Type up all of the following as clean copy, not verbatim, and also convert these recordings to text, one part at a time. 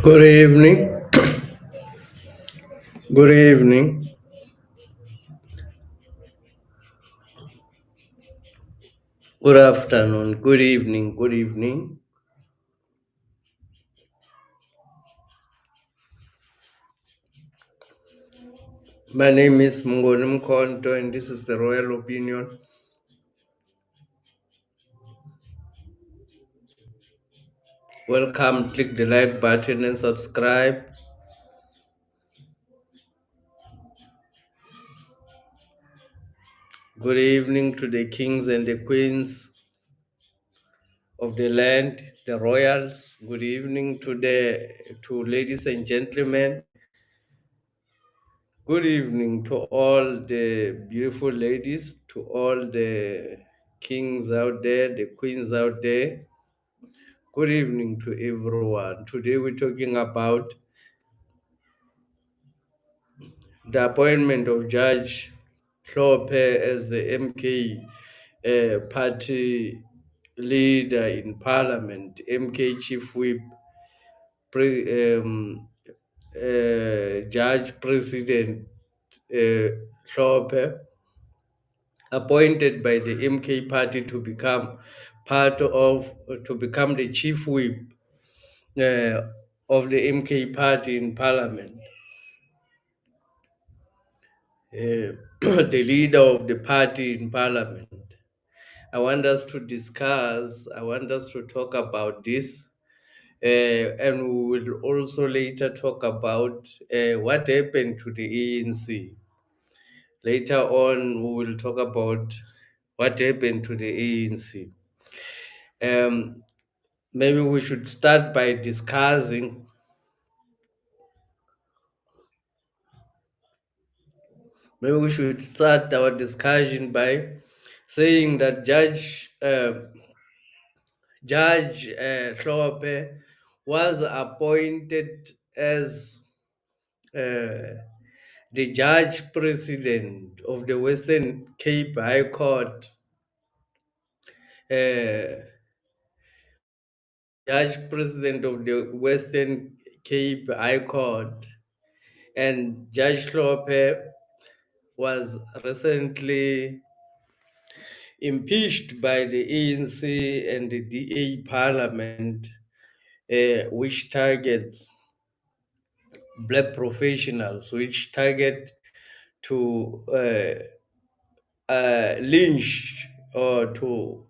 Good evening. Good evening. Good afternoon. Good evening. Good evening. My name is Mungonim Konto, and this is the Royal Opinion. Welcome. Click the like button and subscribe. Good evening to the kings and the queens of the land, the royals. Good evening to ladies and gentlemen. Good evening to all the beautiful ladies, to all the kings out there, the queens out there. Good evening to everyone. Today we're talking about the appointment of Judge Hlophe as the MK party leader in Parliament, MK Chief Whip, Judge President Hlophe, appointed by the MK party to become the Chief Whip uh, of the MK party in Parliament. The leader of the party in Parliament. I want us to talk about this, and we will also later talk about what happened to the ANC. Later on, we will talk about what happened to the ANC. Um, Maybe we should start by discussing. Maybe we should start our discussion by saying that Judge Hlophe was appointed as the Judge President of the Western Cape High Court, uh, Judge President of the Western Cape High Court, and Judge Hlophe was recently impeached by the ANC and the DA Parliament, which targets black professionals, which target to lynch or to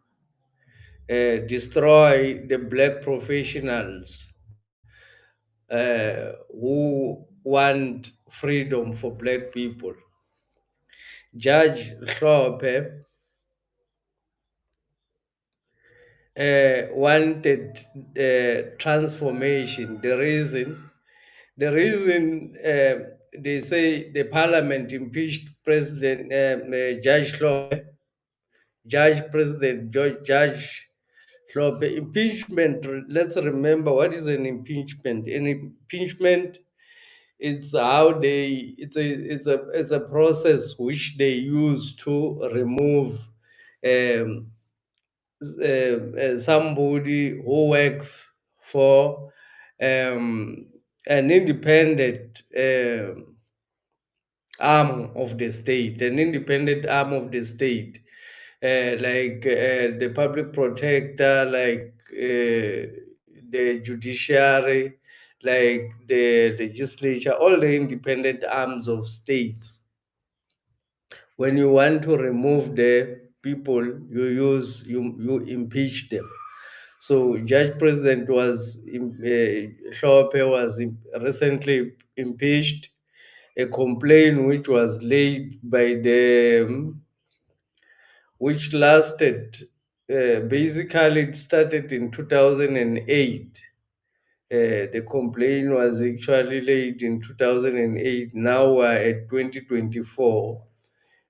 destroy the black professionals who want freedom for black people. Judge Hlophe wanted transformation. The reason they say the parliament impeached Judge Hlophe, Judge Hlophe. Impeachment. Let's remember what is an impeachment. An impeachment, it's how they it's a process which they use to remove um, somebody who works for an independent arm of the state, like the public protector, like the judiciary, like the legislature, all the independent arms of states. When you want to remove the people, you impeach them. So Judge President Hlophe was recently impeached. A complaint which was laid by which lasted basically it started in 2008. The complaint was actually laid in 2008. Now we're at 2024.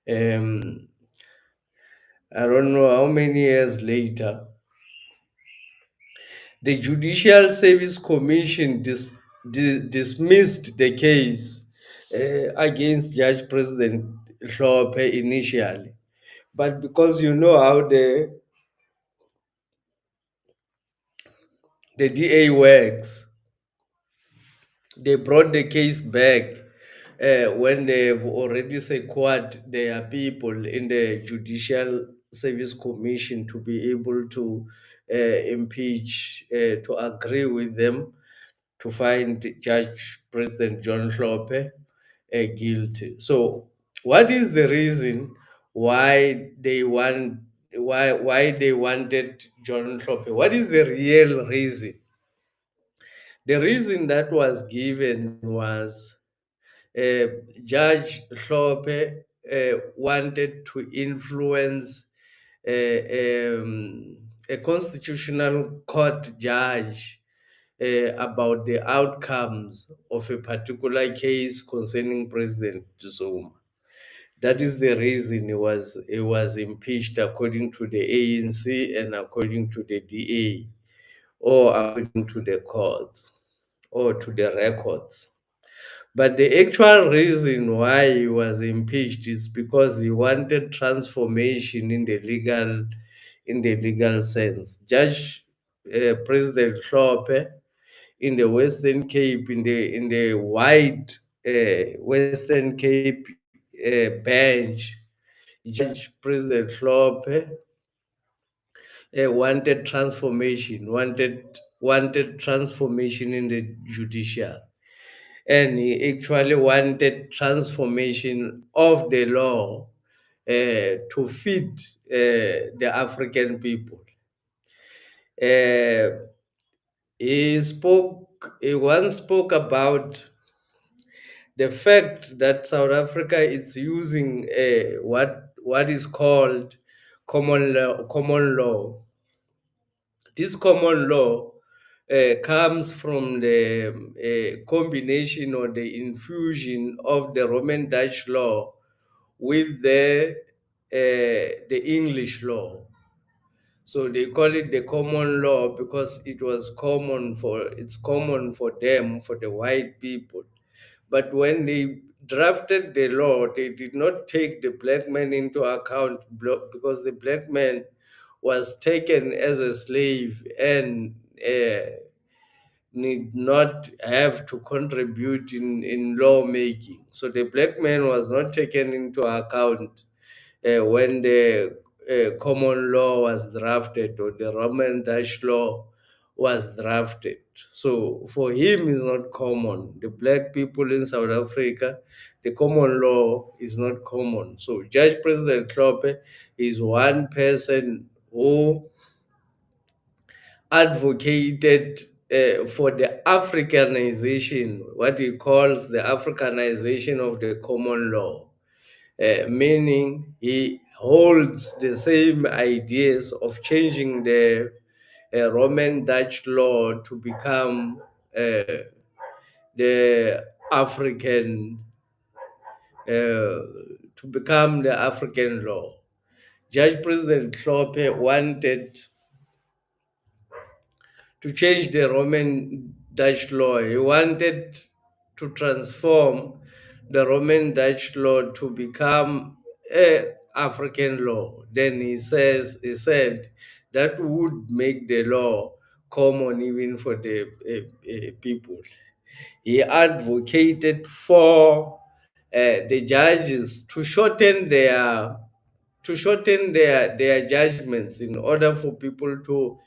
Um, I don't know how many years later. The Judicial Service Commission dismissed the case against Judge President Hlophe initially. But because you know how the DA works, they brought the case back when they've already secured their people in the Judicial Service Commission to be able to impeach, to agree with them to find Judge President John Hlophe guilty. So, what is the reason why they want why they wanted John Hlophe? What is the real reason? The reason that was given was uh, Judge Hlophe wanted to influence a constitutional court judge about the outcomes of a particular case concerning President Zuma. That is the reason he was impeached according to the ANC and according to the DA, or according to the courts or to the records. But the actual reason why he was impeached is because he wanted transformation in the legal sense. Judge President Hlophe in the Western Cape, in the wide Western Cape bench, Judge President Hlophe wanted transformation in the judicial, and he actually wanted transformation of the law to fit the African people. Uh, he once spoke about the fact that South Africa is using what is called common law. Common law. This common law comes from the combination or the infusion of the Roman Dutch law with the English law. So they call it the common law because it's common for them, for the white people. But when they drafted the law, they did not take the black man into account because the black man was taken as a slave and need not have to contribute in lawmaking. So the black man was not taken into account when the common law was drafted or the Roman Dutch law was drafted. So for him, it's not common. The black people in South Africa, the common law is not common. So Judge President Hlophe is one person who advocated for the Africanization, what he calls the Africanization of the common law, meaning he holds the same ideas of changing the Roman Dutch law to become the African, the African law. Judge President Hlophe wanted to change the Roman Dutch law. He wanted to transform the Roman Dutch law to become a African law. Then he said that would make the law common even for the people. He advocated for the judges to shorten their judgments in order for people to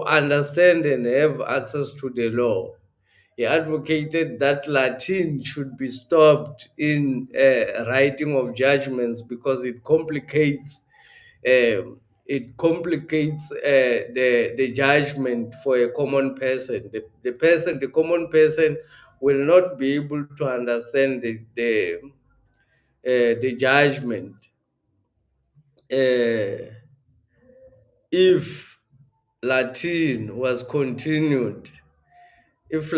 understand and have access to the law. He advocated that Latin should be stopped in writing of judgments because it complicates the judgment for a common person. The common person will not be able to understand the judgment. Uh, if Latin was continued, if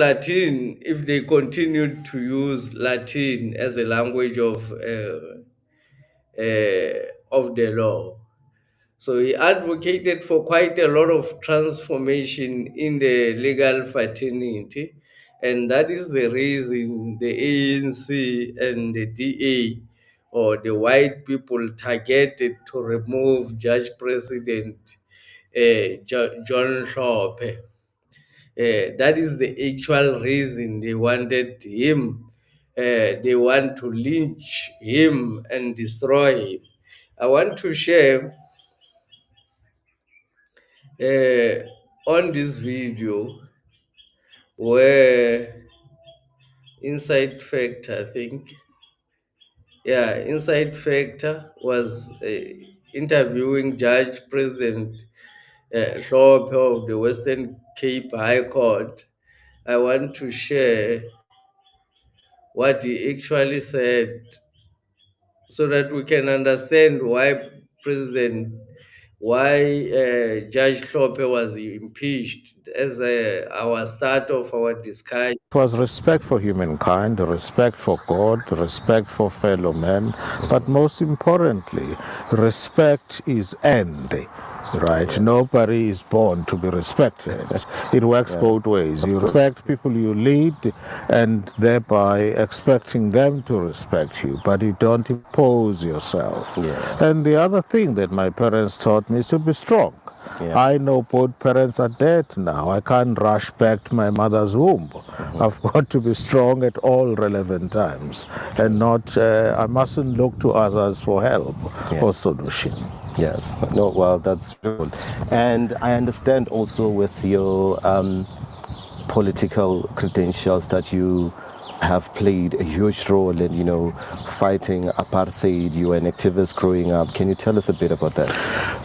they continued to use Latin as a language of the law. So he advocated for quite a lot of transformation in the legal fraternity, and that is the reason the ANC and the DA, or the white people, targeted to remove Judge President John Hlophe. That is the actual reason they wanted him. They want to lynch him and destroy him. I want to share on this video where Inside Factor, I think, yeah, Inside Factor was interviewing Judge President Hlophe of the Western Cape High Court. I want to share what he actually said so that we can understand why Judge Hlophe was impeached as our start of our discussion. It was respect for humankind, respect for God, respect for fellow men, but most importantly, respect is earned. Right, nobody is born to be respected. It works both ways. You respect people you lead, and thereby expecting them to respect you, but you don't impose yourself. And the other thing that my parents taught me is to be strong. I know both parents are dead now. I can't rush back to my mother's womb. I've got to be strong at all relevant times, and not. I mustn't look to others for help or solution. Yes. No, well, that's true. And I understand also with your political credentials that you have played a huge role in, fighting apartheid. You were an activist growing up. Can you tell us a bit about that?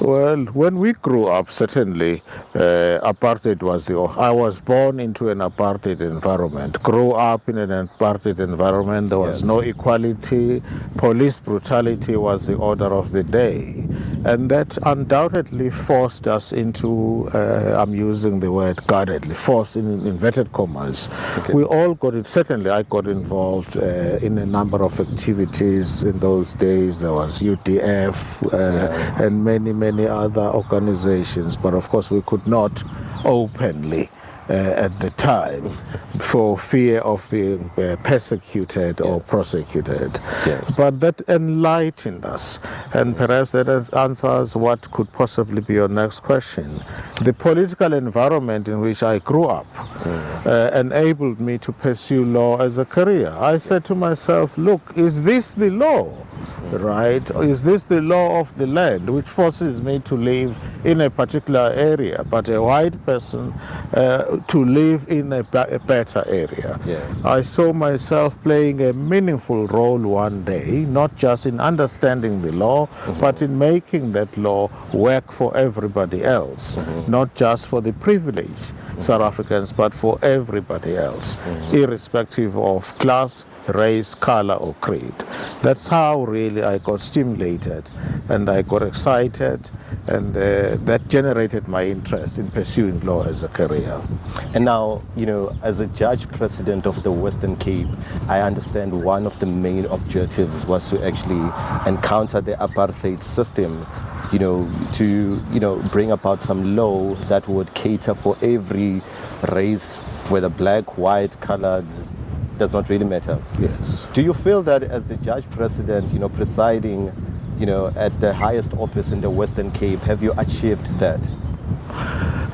Well, when we grew up, certainly apartheid was I was born into an apartheid environment, grew up in an apartheid environment. There was no equality. Police brutality was the order of the day. And that undoubtedly forced us into, I'm using the word guardedly, forced in inverted commas. We all got it. Certainly I got involved in a number of activities in those days. There was UDF and many other organizations, but of course we could not openly at the time for fear of being persecuted or prosecuted. But that enlightened us, and perhaps that answers what could possibly be your next question. The political environment in which I grew up enabled me to pursue law as a career. I said to myself, look, is this the law? Right? Is this the law of the land which forces me to live in a particular area, but a white person to live in a better area? I saw myself playing a meaningful role one day, not just in understanding the law, but in making that law work for everybody else, not just for the privileged South Africans, but for everybody else, irrespective of class, race, color, or creed. That's how really I got stimulated and I got excited, and that generated my interest in pursuing law as a career. And now, as a judge president of the Western Cape, I understand one of the main objectives was to actually encounter the apartheid system, to bring about some law that would cater for every race, whether black, white, colored, does not really matter. Yes. Do you feel that as the judge president, presiding, at the highest office in the Western Cape, have you achieved that?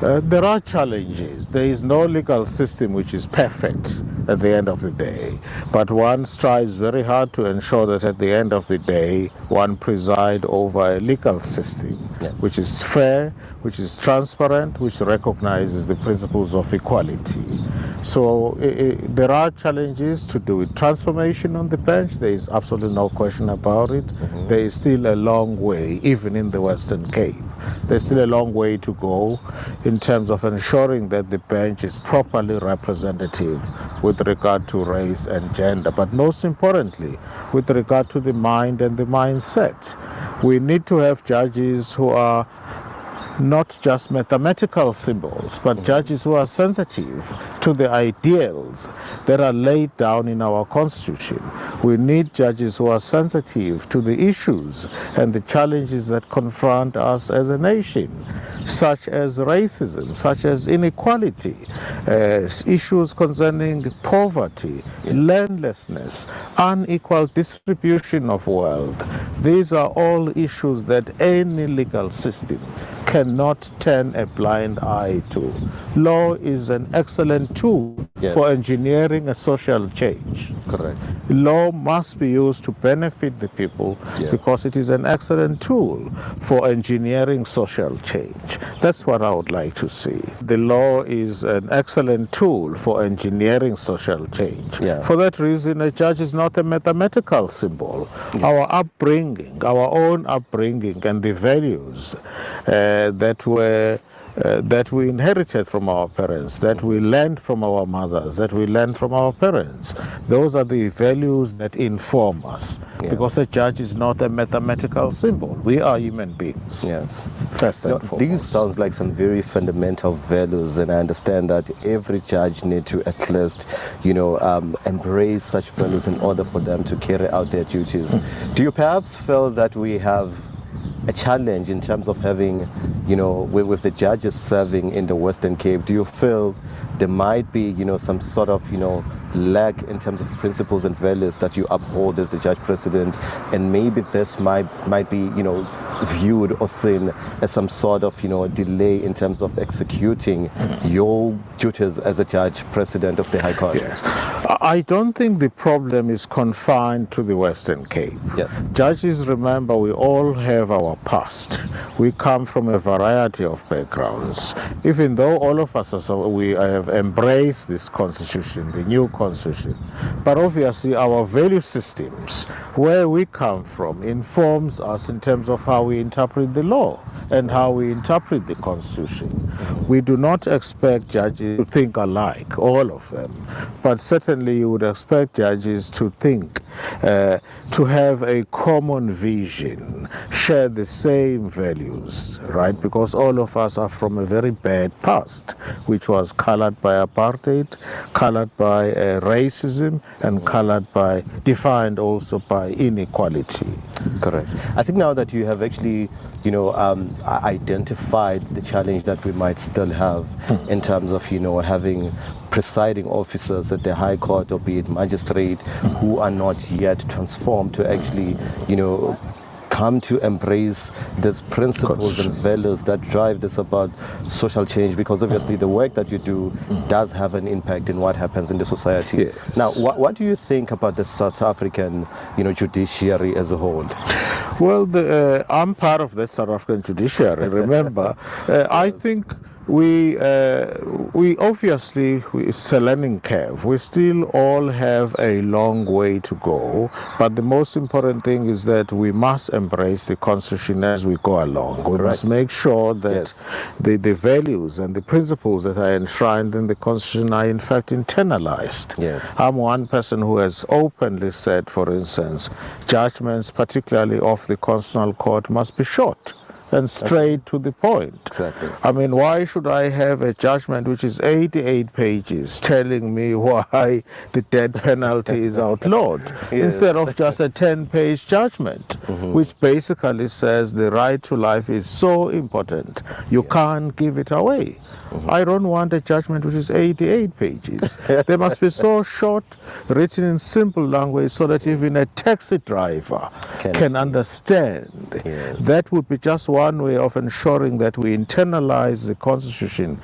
There are challenges. There is no legal system which is perfect at the end of the day, but one strives very hard to ensure that at the end of the day one preside over a legal system which is fair, which is transparent, which recognizes the principles of equality. So there are challenges to do with transformation on the bench. There is absolutely no question about it. There is still a long way, even in the Western Cape. There's still a long way to go in terms of ensuring that the bench is properly representative with regard to race and gender, but most importantly, with regard to the mind and the mindset. We need to have judges who are not just mathematical symbols, but judges who are sensitive to the ideals that are laid down in our Constitution. We need judges who are sensitive to the issues and the challenges that confront us as a nation, such as racism, such as inequality, issues concerning poverty, landlessness, unequal distribution of wealth. These are all issues that any legal system cannot turn a blind eye to. Law is an excellent tool for engineering a social change. Correct. Law must be used to benefit the people because it is an excellent tool for engineering social change. That's what I would like to see. The law is an excellent tool for engineering social change. For that reason, a judge is not a mathematical symbol. Our upbringing, our own upbringing, and the values that we inherited from our parents, that we learned from our mothers, that we learned from our parents. Those are the values that inform us. Because a judge is not a mathematical symbol. We are human beings. First and foremost. These sounds like some very fundamental values, and I understand that every judge needs to at least, embrace such values in order for them to carry out their duties. Do you perhaps feel that we have a challenge in terms of having, with the judges serving in the Western Cape? Do you feel there might be, some sort of, lack in terms of principles and values that you uphold as the judge president, and maybe this might be, viewed or seen as some sort of, delay in terms of executing your duties as a judge president of the High Court? I don't think the problem is confined to the Western Cape. Judges, remember, we all have our past. We come from a variety of backgrounds. Even though all of us we have embraced this constitution, the new constitution, but obviously our value systems, where we come from, informs us in terms of how we interpret the law and how we interpret the constitution. We do not expect judges to think alike, all of them, but certainly you would expect judges to think, to have a common vision, share the same values, right? Because all of us are from a very bad past, which was colored by apartheid, colored by racism, and defined also by inequality. Correct. I think now that you have actually, identified the challenge that we might still have in terms of, having presiding officers at the High Court, or be it magistrate, who are not yet transformed to actually, come to embrace these principles and values that drive this about social change, because obviously the work that you do does have an impact in what happens in the society. Now, what do you think about the South African, judiciary as a whole? Well, I'm part of the South African judiciary. Remember, I think we obviously, it's a learning curve. We still all have a long way to go, but the most important thing is that we must embrace the Constitution as we go along. We must make sure that the values and the principles that are enshrined in the Constitution are in fact internalized. I'm one person who has openly said, for instance, judgments, particularly of the Constitutional Court, must be short and straight to the point. I mean, why should I have a judgment which is 88 pages telling me why the death penalty is outlawed, instead of just a 10-page judgment, which basically says the right to life is so important, you can't give it away. I don't want a judgment which is 88 pages. They must be so short, written in simple language, so that even a taxi driver can understand. That would be just one way of ensuring that we internalize the Constitution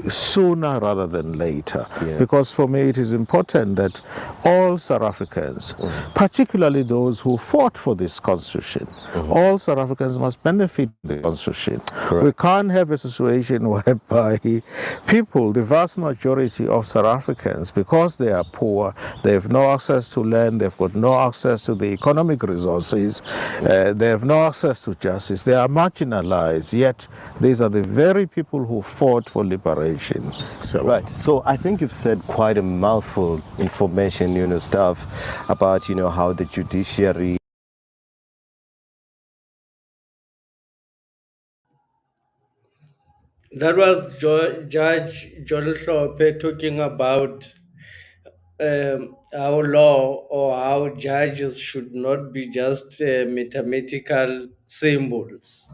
sooner rather than later. Because for me it is important that all South Africans, particularly those who fought for this Constitution, all South Africans must benefit from the Constitution. We can't have a situation whereby people, the vast majority of South Africans, because they are poor, they have no access to land, they've got no access to the economic resources, they have no access to justice, they are marginalized, yet these are the very people who fought for liberation. So I think you've said quite a mouthful information, stuff about, how the judiciary That was Judge John Hlophe talking about how law or how judges should not be just mathematical symbols,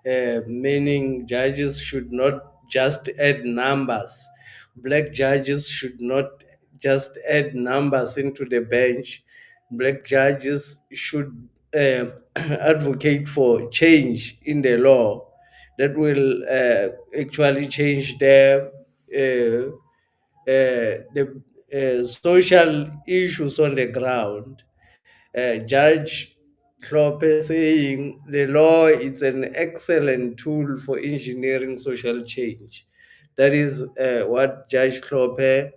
meaning judges should not just add numbers. Black judges should not just add numbers into the bench. Black judges should advocate for change in the law that will actually change the social issues on the ground. Judge Hlophe saying the law is an excellent tool for engineering social change. That is what Judge Hlophe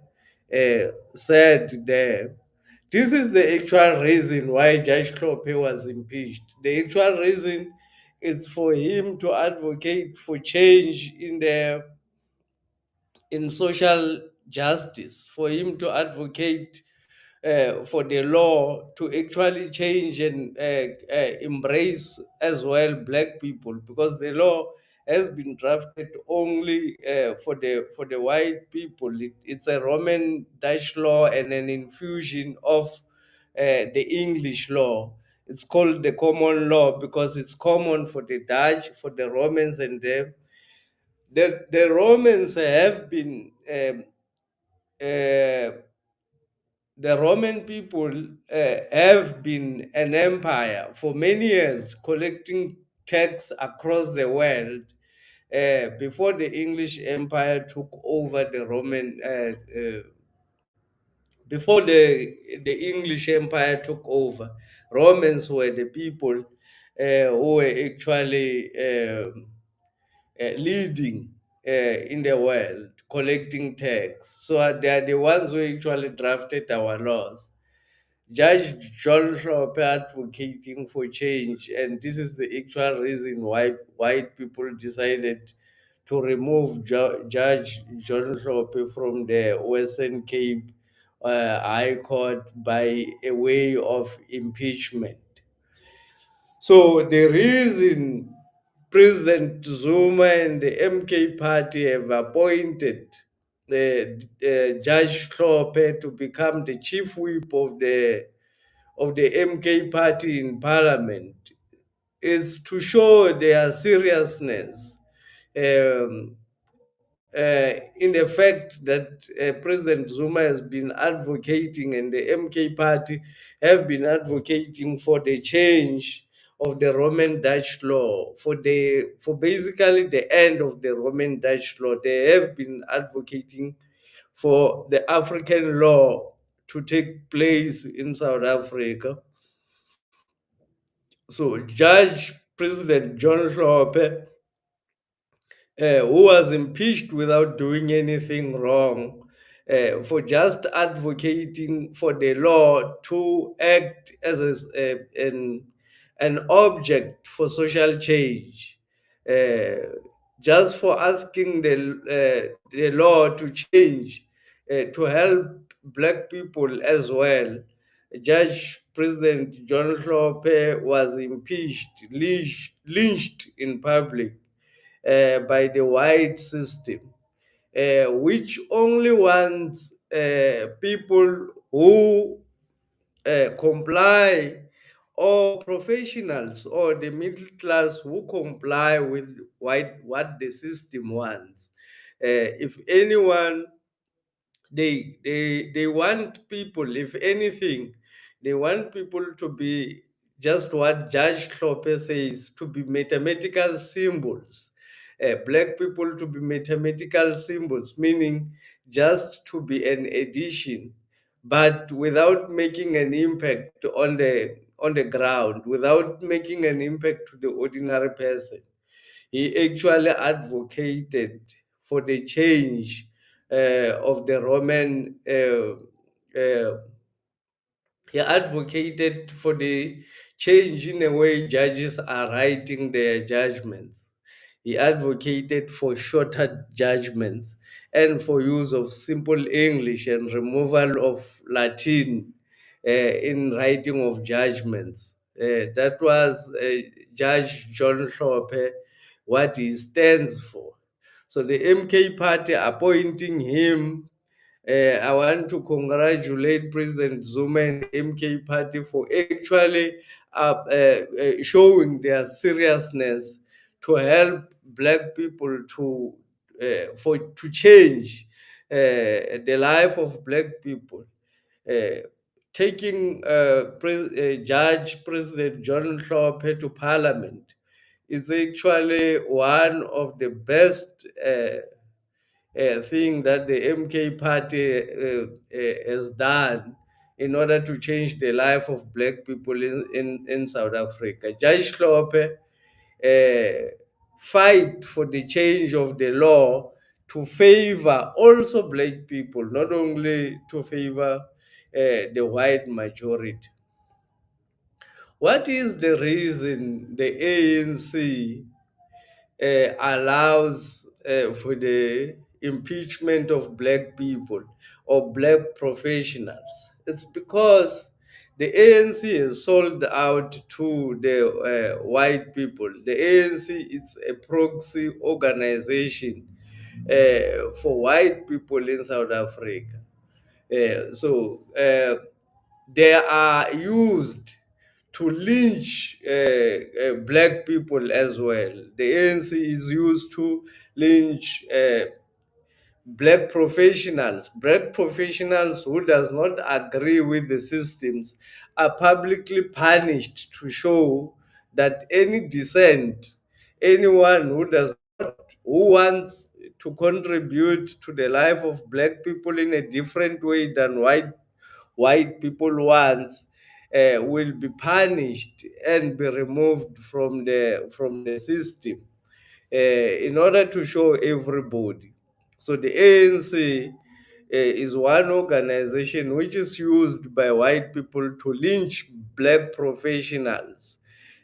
said there. This is the actual reason why Judge Hlophe was impeached. The actual reason is for him to advocate for change in social justice, for him to advocate for the law to actually change and embrace as well black people, because the law has been drafted only for the white people. It's a Roman Dutch law and an infusion of the English law. It's called the common law because it's common for the Dutch, for the Romans, and the Romans have been uh, the Roman people have been an empire for many years, collecting tax across the world before the English Empire took over the Roman. Before the English Empire took over, Romans were the people who were actually leading in the world, collecting tax. So they are the ones who actually drafted our laws. Judge John Hlophe advocating for change, and this is the actual reason why white people decided to remove Judge John Hlophe from the Western Cape High Court by a way of impeachment. So the reason President Zuma and the MK party have appointed Judge Hlophe to become the chief whip of the MK party in parliament is to show their seriousness um, in the fact that President Zuma has been advocating and the MK party have been advocating for the change of the Roman Dutch law, for basically the end of the Roman Dutch law. They have been advocating for the African law to take place in South Africa. So Judge President John Hlophe, who was impeached without doing anything wrong, for just advocating for the law to act as an object for social change, uh, just for asking the law to change, to help black people as well. Judge President John Hlophe was impeached, lynched in public by the white system, which only wants people who comply, or professionals or the middle class who comply with what the system wants. If anyone, they want people, if anything, they want people to be just what Judge Hlophe says, to be mathematical symbols. Black people to be mathematical symbols, meaning just to be an addition, but without making an impact on the ground, without making an impact to the ordinary person. He actually advocated for the change of the Roman. He advocated for the change in the way judges are writing their judgments. He advocated for shorter judgments and for use of simple English and removal of Latin in writing of judgments. That was Judge John Hlophe, what he stands for. So the MK party appointing him. I want to congratulate President Zuma and the MK party for actually showing their seriousness to help black people to change the life of black people. Taking Judge President John Hlophe to Parliament is actually one of the best thing that the MK party has done in order to change the life of black people in South Africa. Judge Hlophe fight for the change of the law to favor also black people, not only to favor the white majority. What is the reason the ANC allows for the impeachment of black people or black professionals? It's because the ANC is sold out to the white people. The ANC is a proxy organization for white people in South Africa. They are used to lynch black people as well. The ANC is used to lynch black professionals who does not agree with the systems are publicly punished to show that any dissent, anyone who wants to contribute to the life of black people in a different way than white people want, will be punished and be removed from the system in order to show everybody. So the ANC is one organization which is used by white people to lynch black professionals.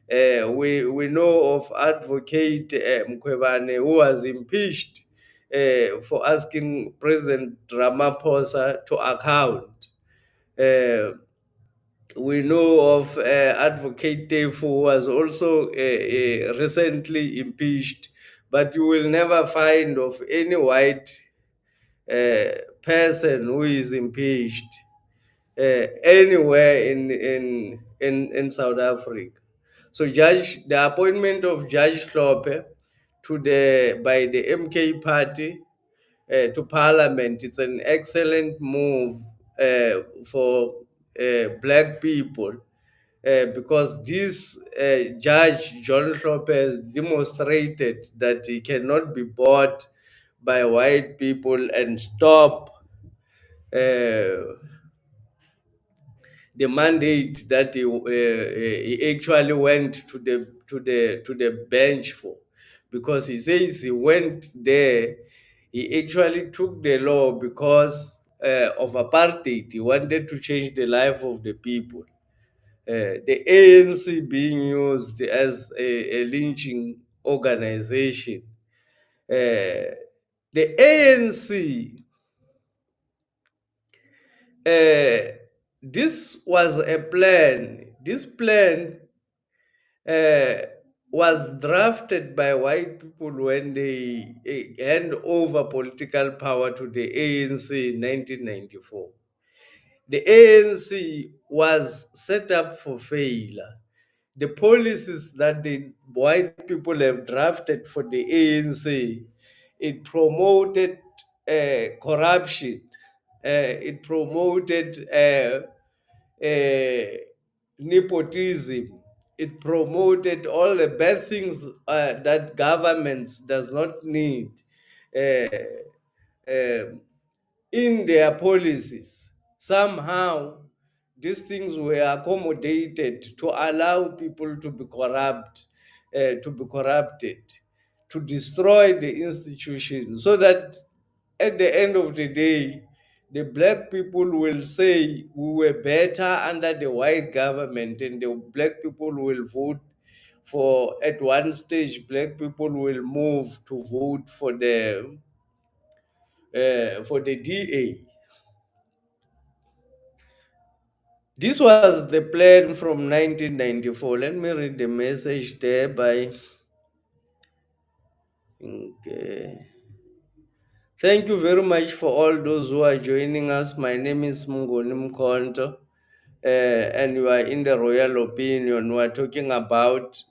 We know of Advocate Mkhwebane, who was impeached for asking President Ramaphosa to account. Uh, we know of Advocate Tefu, who was also recently impeached, but you will never find of any white uh, person who is impeached anywhere in South Africa. So the appointment of Judge Hlophe by the MK party to Parliament, it's an excellent move for black people because this Judge John Hlophe has demonstrated that he cannot be bought by white people and stop uh, the mandate that he actually went to the bench for, because he says he went there. He actually took the law because of apartheid. He wanted to change the life of the people. The ANC being used as a lynching organization. The ANC, this was a plan. This plan uh, was drafted by white people when they hand over political power to the ANC in 1994. The ANC was set up for failure. The policies that the white people have drafted for the ANC, it promoted corruption, it promoted uh, nepotism, it promoted all the bad things that governments does not need uh, um, in their policies. Somehow, these things were accommodated to allow people to be corrupted, to destroy the institution, so that at the end of the day, the black people will say we were better under the white government, and the black people will vote for, at one stage, black people will move to vote for the DA. This was the plan from 1994. Let me read the message there by. Okay. Thank you very much for all those who are joining us. My name is Mungoni Mkonto, and you are in the Royal Opinion. We are talking about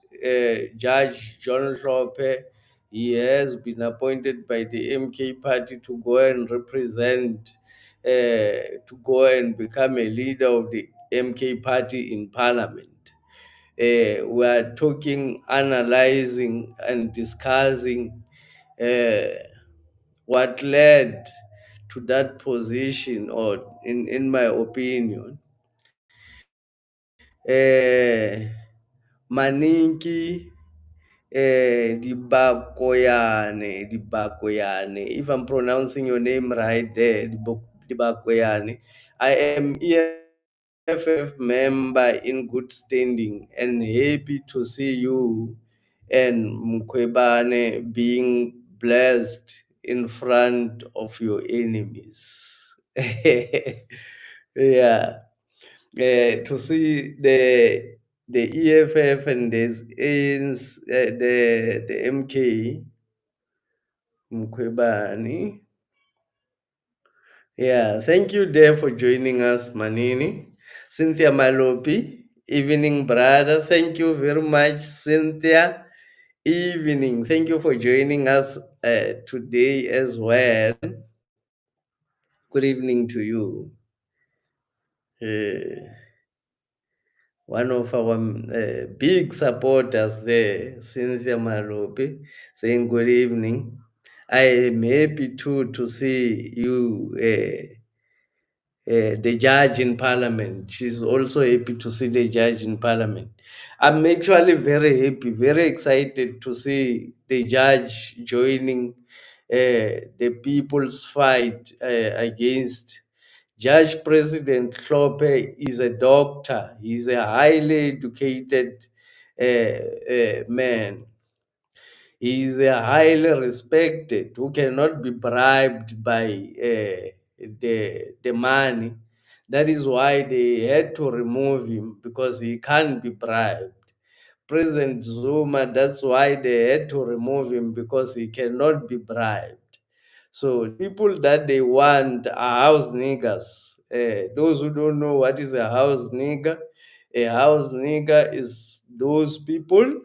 Judge John Hlophe. He has been appointed by the MK party to go and represent, to go and become a leader of the MK party in Parliament. We are talking, analyzing, and discussing what led to that position, or in my opinion, maninki Dibakoyane. If I'm pronouncing your name right there, Dibakoyane. I am EFF member in good standing and happy to see you and Mkwebane being blessed in front of your enemies. Yeah. To see the EFF and the MK Mkwebani. Yeah, thank you there for joining us, Manini. Cynthia Malopi, evening, brother. Thank you very much, Cynthia. Evening. Thank you for joining us today as well. Good evening to you. Uh, one of our big supporters there, Cynthia Malopi, saying good evening. I am happy too to see you. The judge in parliament. She's also happy to see the judge in parliament. I'm actually very happy, very excited to see the judge joining the people's fight against Judge President Hlophe. Is a doctor. He's a highly educated man. He is a highly respected who cannot be bribed by the money. That is why they had to remove him, because he can't be bribed. President Zuma, that's why they had to remove him, because he cannot be bribed. So people that they want are house niggers. Those who don't know what is a house nigger is those people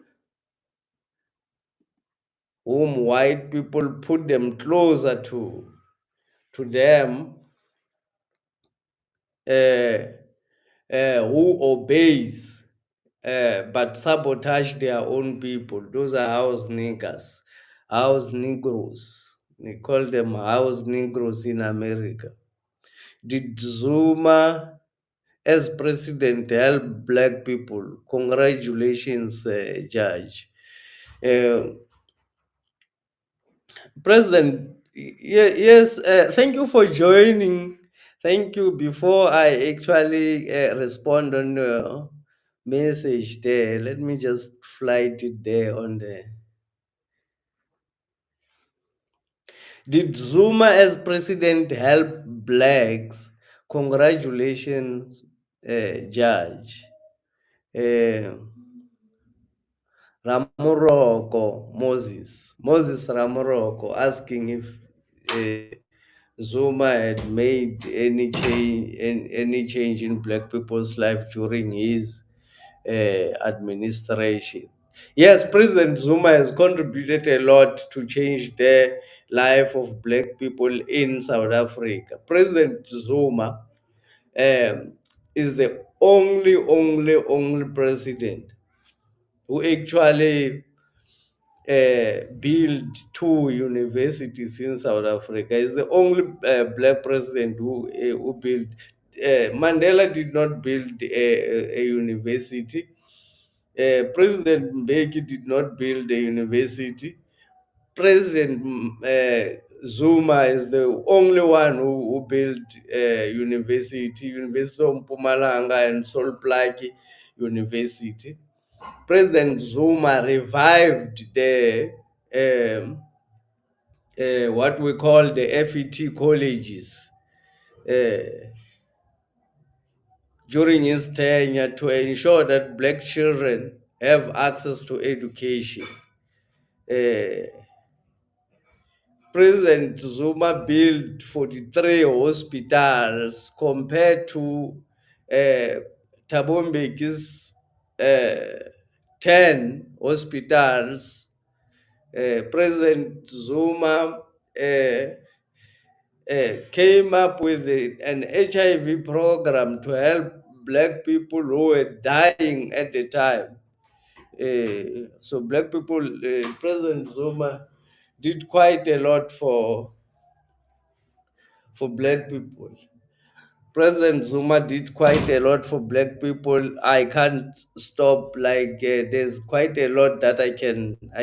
whom white people put them closer to them, who obeys but sabotage their own people. Those are house niggers, house negroes. They call them house negroes in America. Did Zuma, as president, help black people? Congratulations, Judge. Uh, President, yes, thank you for joining. Thank you. Before I actually respond on the message there, let me just flight it there on the. Did Zuma as president help blacks? Congratulations, Judge. Uh, Ramoroko Moses Ramoroko, asking if Zuma had made any change in black people's life during his administration. Yes, President Zuma has contributed a lot to change the life of black people in South Africa. President Zuma is the only president who actually built two universities in South Africa. He's the only black president who built. Mandela did not build a university. President Mbeki did not build a university. President Zuma is the only one who built a University of Mpumalanga and Sol Plaatje University. President Zuma revived the what we call the FET colleges during his tenure, to ensure that black children have access to education. Uh, President Zuma built 43 hospitals compared to uh, Thabo Mbeki's 10 hospitals. President Zuma came up with an HIV program to help black people who were dying at the time. So black people, President Zuma did quite a lot for black people. President Zuma did quite a lot for black people. I can't stop. Like there's quite a lot that I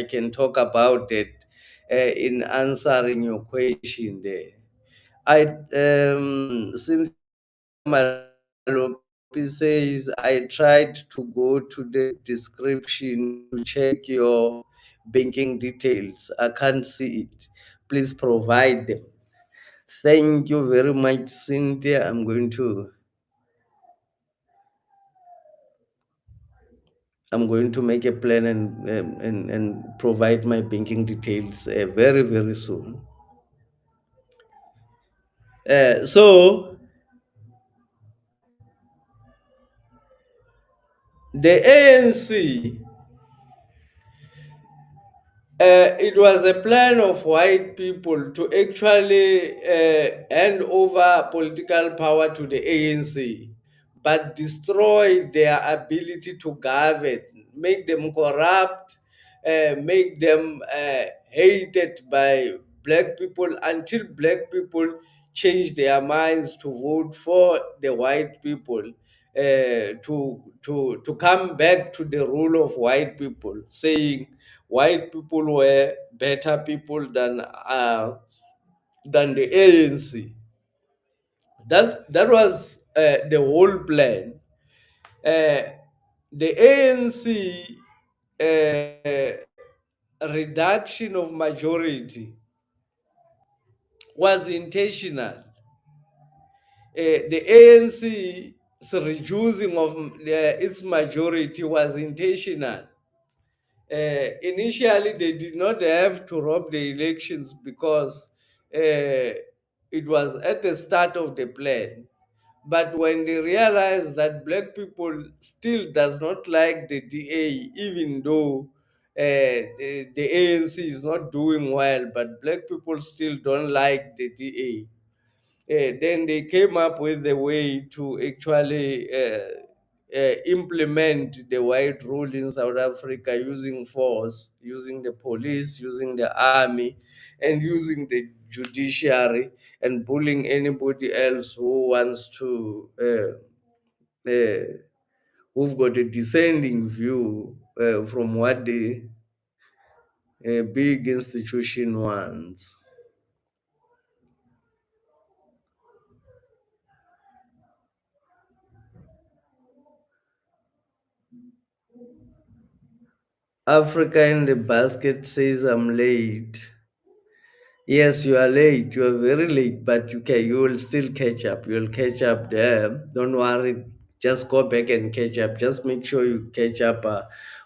can talk about it in answering your question there. I Cynthia Malopi says I tried to go to the description to check your banking details. I can't see it. Please provide them. Thank you very much, Cynthia. I'm going to make a plan and provide my banking details very very soon. So the ANC, it was a plan of white people to actually hand over political power to the ANC, but destroy their ability to govern, make them corrupt, make them hated by black people until black people change their minds to vote for the white people, to come back to the rule of white people, saying white people were better people than the ANC. That was the whole plan. Uh, the ANC reduction of majority was intentional. The ANC's reducing of its majority was intentional. Initially, they did not have to rob the elections because it was at the start of the plan. But when they realized that black people still does not like the DA, even though the ANC is not doing well, but black people still don't like the DA, then they came up with a way to actually implement the white rule in South Africa using force, using the police, using the army, and using the judiciary, and bullying anybody else who wants to, who've got a descending view from what the big institution wants. Africa in the basket says I'm late. Yes, you are late. You are very late, but you will still catch up. You'll catch up there. Don't worry. Just go back and catch up. Just make sure you catch up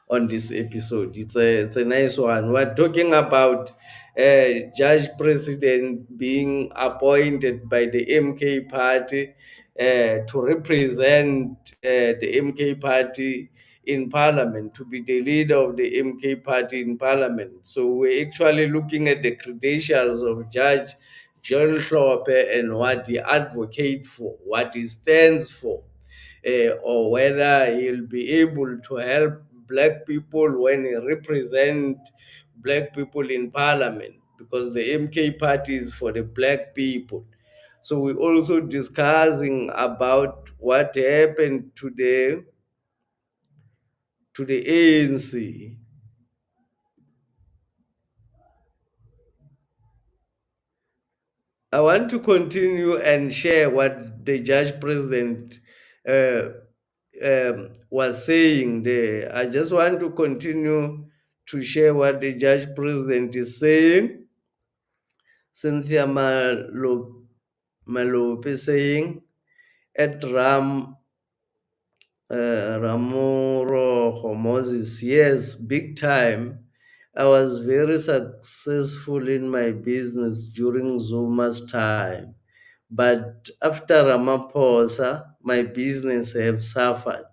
on this episode. It's a nice one. We're talking about Judge President being appointed by the MK party to represent the MK party in parliament, to be the leader of the MK party in parliament. So we're actually looking at the credentials of Judge John Hlophe and what he advocates for, what he stands for, or whether he'll be able to help black people when he represent black people in parliament, because the MK party is for the black people. So we're also discussing about what happened to the ANC. I want to continue and share what the judge president uh, was saying there. I just want to continue to share what the judge president is saying. Cynthia Malope saying at Ramoro Moses, yes, big time. I was very successful in my business during Zuma's time. But after Ramaphosa, my business have suffered.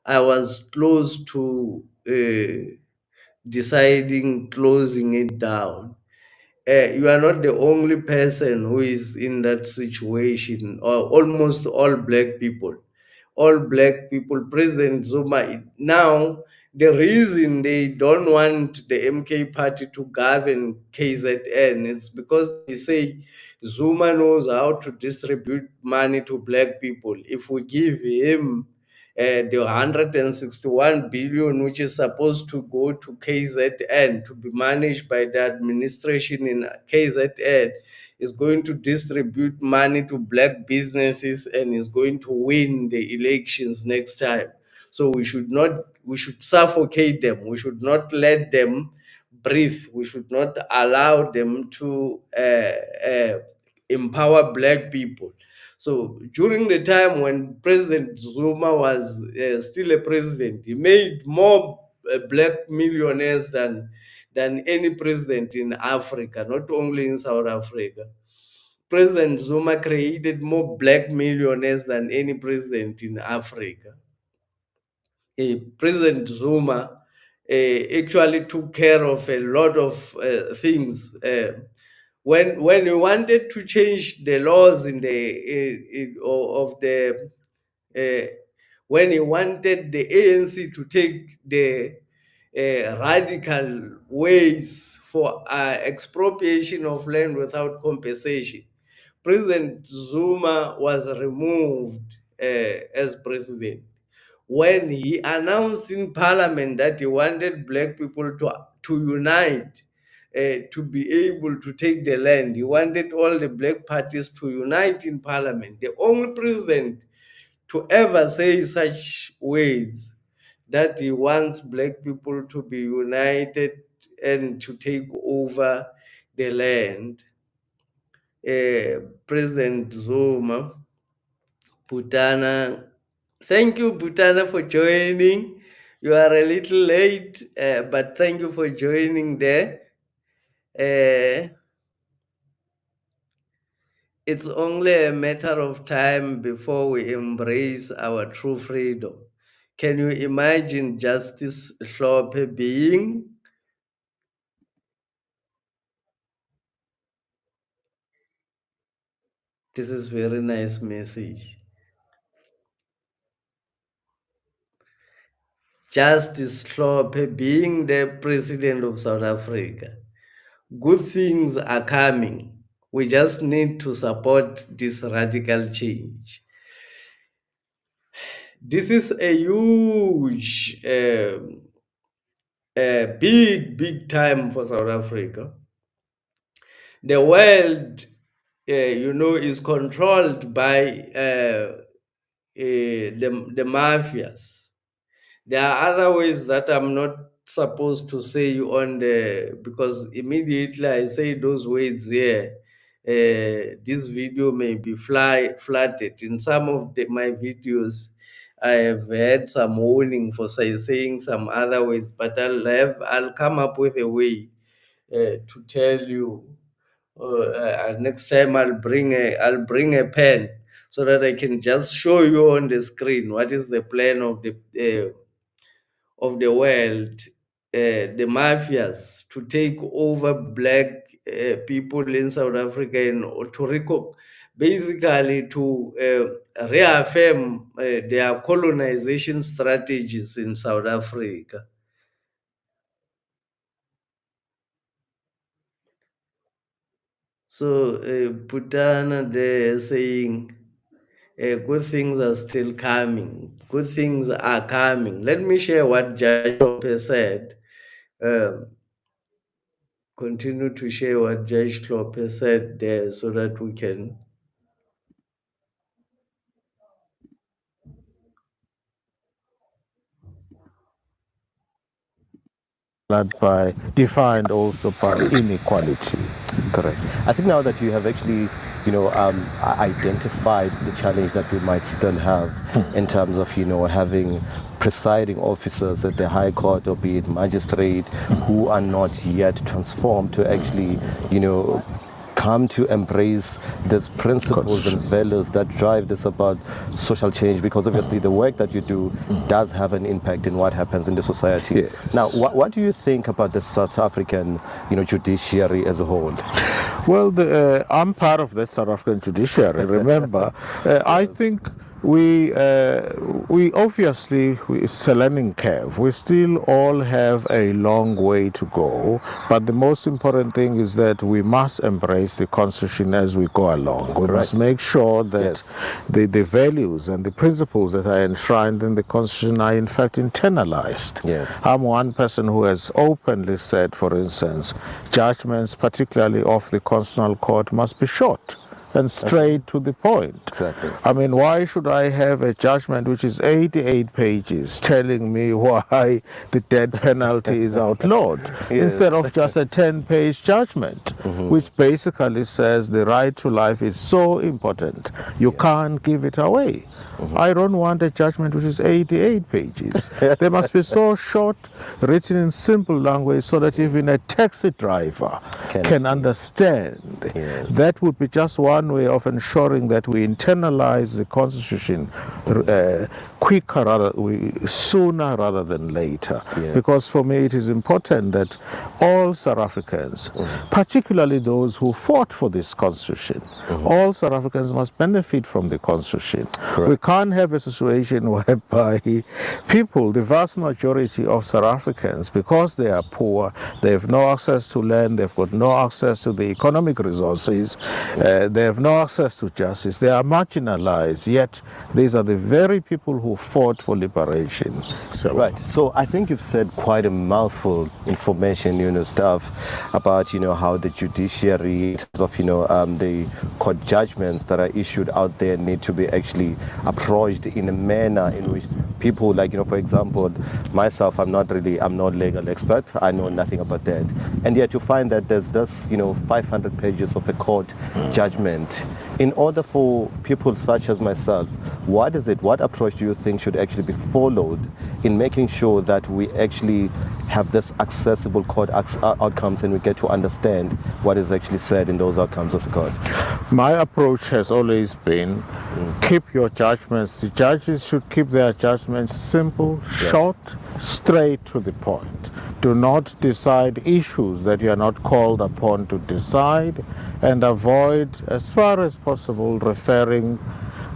I was close to deciding closing it down. You are not the only person who is in that situation, or almost all black people. All black people, President Zuma, now the reason they don't want the MK party to govern KZN is because they say Zuma knows how to distribute money to black people. If we give him the 161 billion, which is supposed to go to KZN to be managed by the administration in KZN, is going to distribute money to black businesses and is going to win the elections next time. So we should suffocate them. We should not let them breathe. We should not allow them to empower black people. So during the time when President Zuma was still a president, he made more black millionaires than any president in Africa, not only in South Africa. President Zuma created more black millionaires than any president in Africa. President Zuma actually took care of a lot of things. When he wanted to change the laws in of the uh, when he wanted the ANC to take the radical ways for expropriation of land without compensation, President Zuma was removed as president. When he announced in parliament that he wanted black people to unite, to be able to take the land, he wanted all the black parties to unite in parliament. The only president to ever say such words, that he wants black people to be united and to take over the land, President Zuma. Putana. Thank you, Putana, for joining. You are a little late, but thank you for joining there. Uh, it's only a matter of time before we embrace our true freedom. Can you imagine Justice Hlophe being? This is very nice message. Justice Hlophe being the president of South Africa. Good things are coming. We just need to support this radical change. This is a huge, big time for South Africa. The world, is controlled by the mafias. There are other ways that I'm not supposed to say on the, because immediately I say those words here, this video may be flooded. In some of my videos, I have had some warning for saying some other words, but I'll come up with a way to tell you. Next time I'll bring a pen so that I can just show you on the screen what is the plan of the world, the mafias, to take over black people in South Africa and basically to reaffirm their colonization strategies in South Africa. So Putana there saying good things are still coming. Good things are coming. Let me share what Judge Hlophe said. Um, Continue to share what Judge Hlophe said there so that we can. Defined also by inequality. Correct. I think now that you have actually identified the challenge that we might still have in terms of, having presiding officers at the High Court, or be it magistrate, who are not yet transformed to actually, come to embrace these principles and values that drive this about social change, because obviously the work that you do does have an impact in what happens in the society. Yes. Now, what do you think about the South African, judiciary as a whole? Well, I'm part of the South African judiciary. Remember, I think we obviously, it's a learning curve. We still all have a long way to go, but the most important thing is that we must embrace the Constitution as we go along. We must make sure that the values and the principles that are enshrined in the Constitution are in fact internalized. Yes. I'm one person who has openly said, for instance, judgments, particularly of the Constitutional Court, must be short and straight to the point. Exactly. I mean, why should I have a judgment which is 88 pages telling me why the death penalty is outlawed, instead of just a 10-page judgment, which basically says the right to life is so important, you can't give it away. I don't want a judgment which is 88 pages. They must be so short, written in simple language, so that even a taxi driver can understand. Yes. That would be just one way of ensuring that we internalize the Constitution sooner rather than later. Yes. Because for me it is important that all South Africans, particularly those who fought for this Constitution, all South Africans must benefit from the Constitution. Correct. We can't have a situation whereby people, the vast majority of South Africans, because they are poor, they have no access to land, they've got no access to the economic resources, they have no access to justice, they are marginalized, yet these are the very people who fought for liberation. So, right. So I think you've said quite a mouthful information, stuff about, how the judiciary, in terms of, the court judgments that are issued out there need to be actually approached in a manner in which people, like, for example, myself, I'm not legal expert. I know nothing about that. And yet you find that there's this, 500 pages of a court judgment. In order for people such as myself, what approach do you think should actually be followed in making sure that we actually have this accessible court outcomes, and we get to understand what is actually said in those outcomes of the court? My approach has always been keep your judgments. The judges should keep their judgments simple, short, straight to the point. Do not decide issues that you are not called upon to decide, and avoid, as far as possible, referring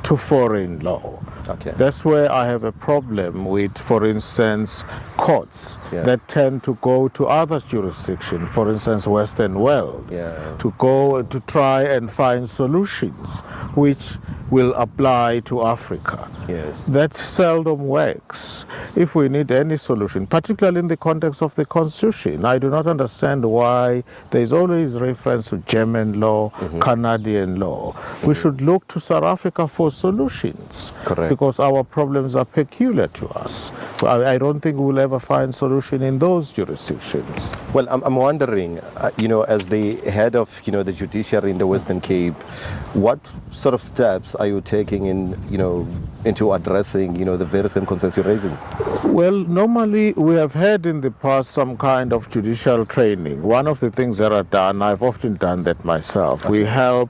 to foreign law. Okay. That's where I have a problem with, for instance, courts that tend to go to other jurisdictions, for instance, Western world, to go to try and find solutions which will apply to Africa. Yes. That seldom works. If we need any solution, particularly in the context of the Constitution, I do not understand why there is always reference to German law, Canadian law. We should look to South Africa for solutions. Correct. Because our problems are peculiar to us. I don't think we'll ever find solution in those jurisdictions. Well, I'm wondering, as the head of, the judiciary in the Western Cape, what sort of steps are you taking into addressing, the various concerns you're raising? Well, normally we have had in the past some kind of judicial training. One of the things that are done, I've often done that myself. We help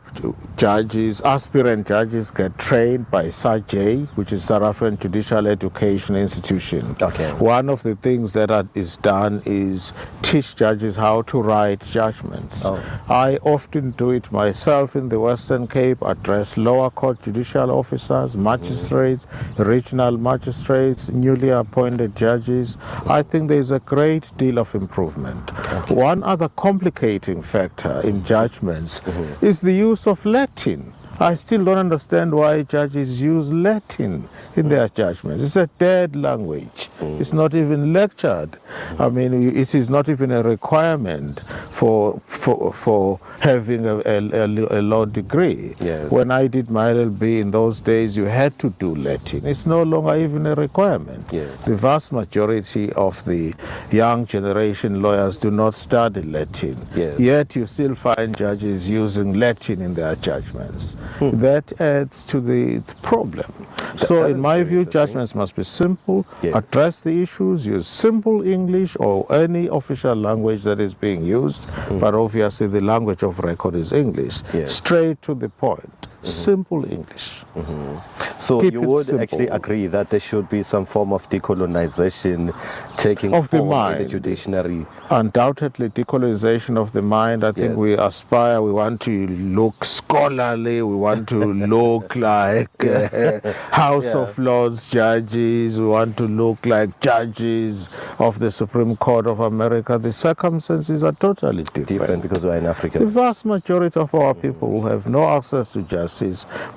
judges, aspirant judges, get trained by SAJ, which is South African Judicial Education Institution. Okay. One of the things that is done is teach judges how to write judgments. I often do it myself in the Western Cape, address lower court judicial officers, magistrates, regional magistrates, newly appointed judges. I think there's a great deal of improvement. Okay. One other complicating factor in judgments is the use of Latin. I still don't understand why judges use Latin in their judgments. It's a dead language. It's not even lectured. I mean, it is not even a requirement for having a law degree. Yes. When I did my LLB in those days, you had to do Latin. It's no longer even a requirement. Yes. The vast majority of the young generation lawyers do not study Latin. Yes. Yet you still find judges using Latin in their judgments. That adds to the problem. So that in is my very view, interesting. judgments must be simple, Yes. address the issues, use simple English or any official language that is being used, but obviously the language of record is English. Yes. Straight to the point. Simple English. So Keep you it would simple. actually agree that there should be some form of decolonization taking Of the form in the mind. judiciary. Undoubtedly, decolonization of the mind. I think Yes. we aspire, we want to look scholarly, we want to look like House of Lords judges, we want to look like judges of the Supreme Court of America. The circumstances are totally Different because we're in The Africa. vast majority of our people have no access to justice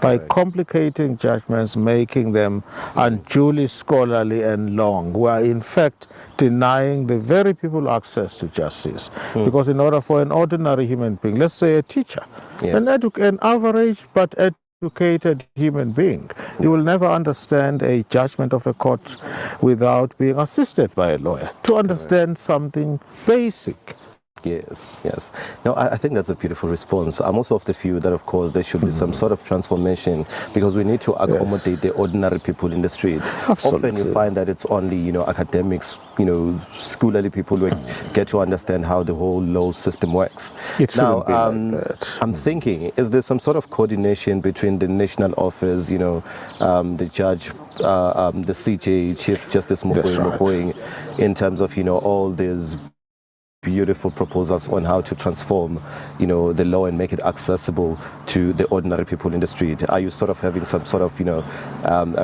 by complicating judgments, making them unduly scholarly and long. We are in fact denying the very people access to justice. Because in order for an ordinary human being, let's say a teacher, Yes. an average but educated human being, you will never understand a judgment of a court without being assisted by a lawyer to understand something basic. Yes, yes. No, I think that's a beautiful response. I'm also of the view that, of course, there should be some sort of transformation because we need to accommodate the ordinary people in the street. Absolutely. Often you find that it's only, academics, scholarly people who get to understand how the whole law system works. It shouldn't be like that. I'm thinking, is there some sort of coordination between the national office, the judge, the CJ, Chief Justice That's right. Mokoeng, in terms of, all these beautiful proposals on how to transform, the law and make it accessible to the ordinary people in the street? Are you sort of having some sort of,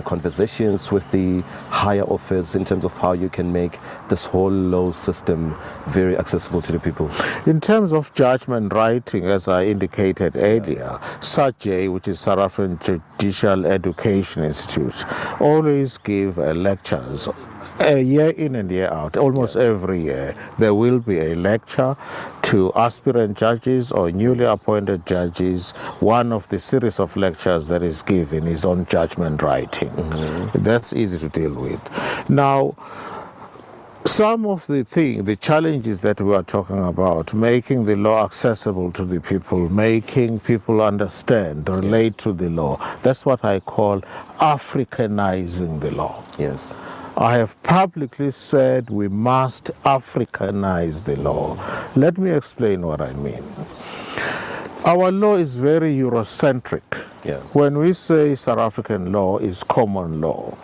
conversations with the higher office in terms of how you can make this whole law system very accessible to the people? In terms of judgment writing, as I indicated earlier, SAJE, which is South African Judicial Education Institute, always give lectures. A year in and year out, almost every year, there will be a lecture to aspirant judges or newly appointed judges. One of the series of lectures that is given is on judgment writing. That's easy to deal with. Now, some of the challenges that we are talking about, making the law accessible to the people, making people understand, relate to the law, that's what I call Africanizing the law. Yes. I have publicly said we must Africanize the law. Let me explain what I mean. Our law is very Eurocentric. Yeah. When we say South African law is common law,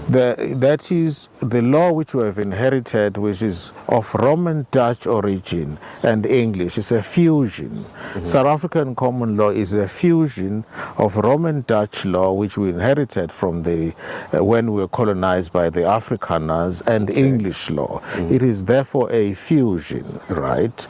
that is the law which we have inherited, which is of Roman Dutch origin and English. It's a fusion. South African common law is a fusion of Roman Dutch law, which we inherited from when we were colonized by the Afrikaners, and English law. It is therefore a fusion, right?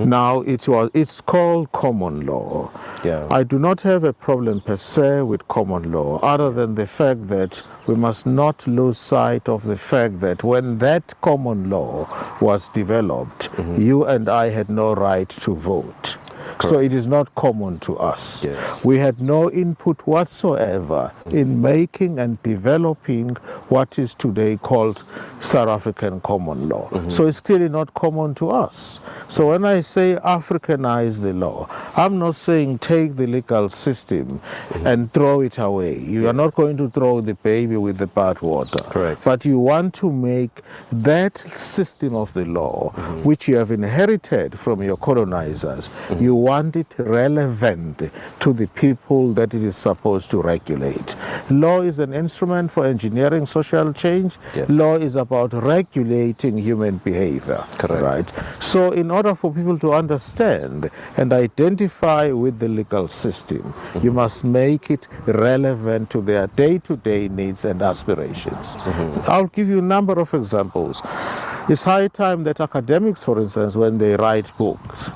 Now it's called common law. Yeah. I do not have a problem per se with common law, other than the fact that we must not lose sight of the fact that when that common law was developed, you and I had no right to vote. So it is not common to us. Yes. We had no input whatsoever in making and developing what is today called South African common law. So it's clearly not common to us. So when I say Africanize the law, I'm not saying take the legal system and throw it away. You are not going to throw the baby with the bathwater. Correct. But you want to make that system of the law, which you have inherited from your colonizers, you want it relevant to the people that it is supposed to regulate. Law is an instrument for engineering social change. Yes. Law is about regulating human behavior. Correct. Right? So in order for people to understand and identify with the legal system, you must make it relevant to their day-to-day needs and aspirations. I'll give you a number of examples. It's high time that academics, for instance, when they write books,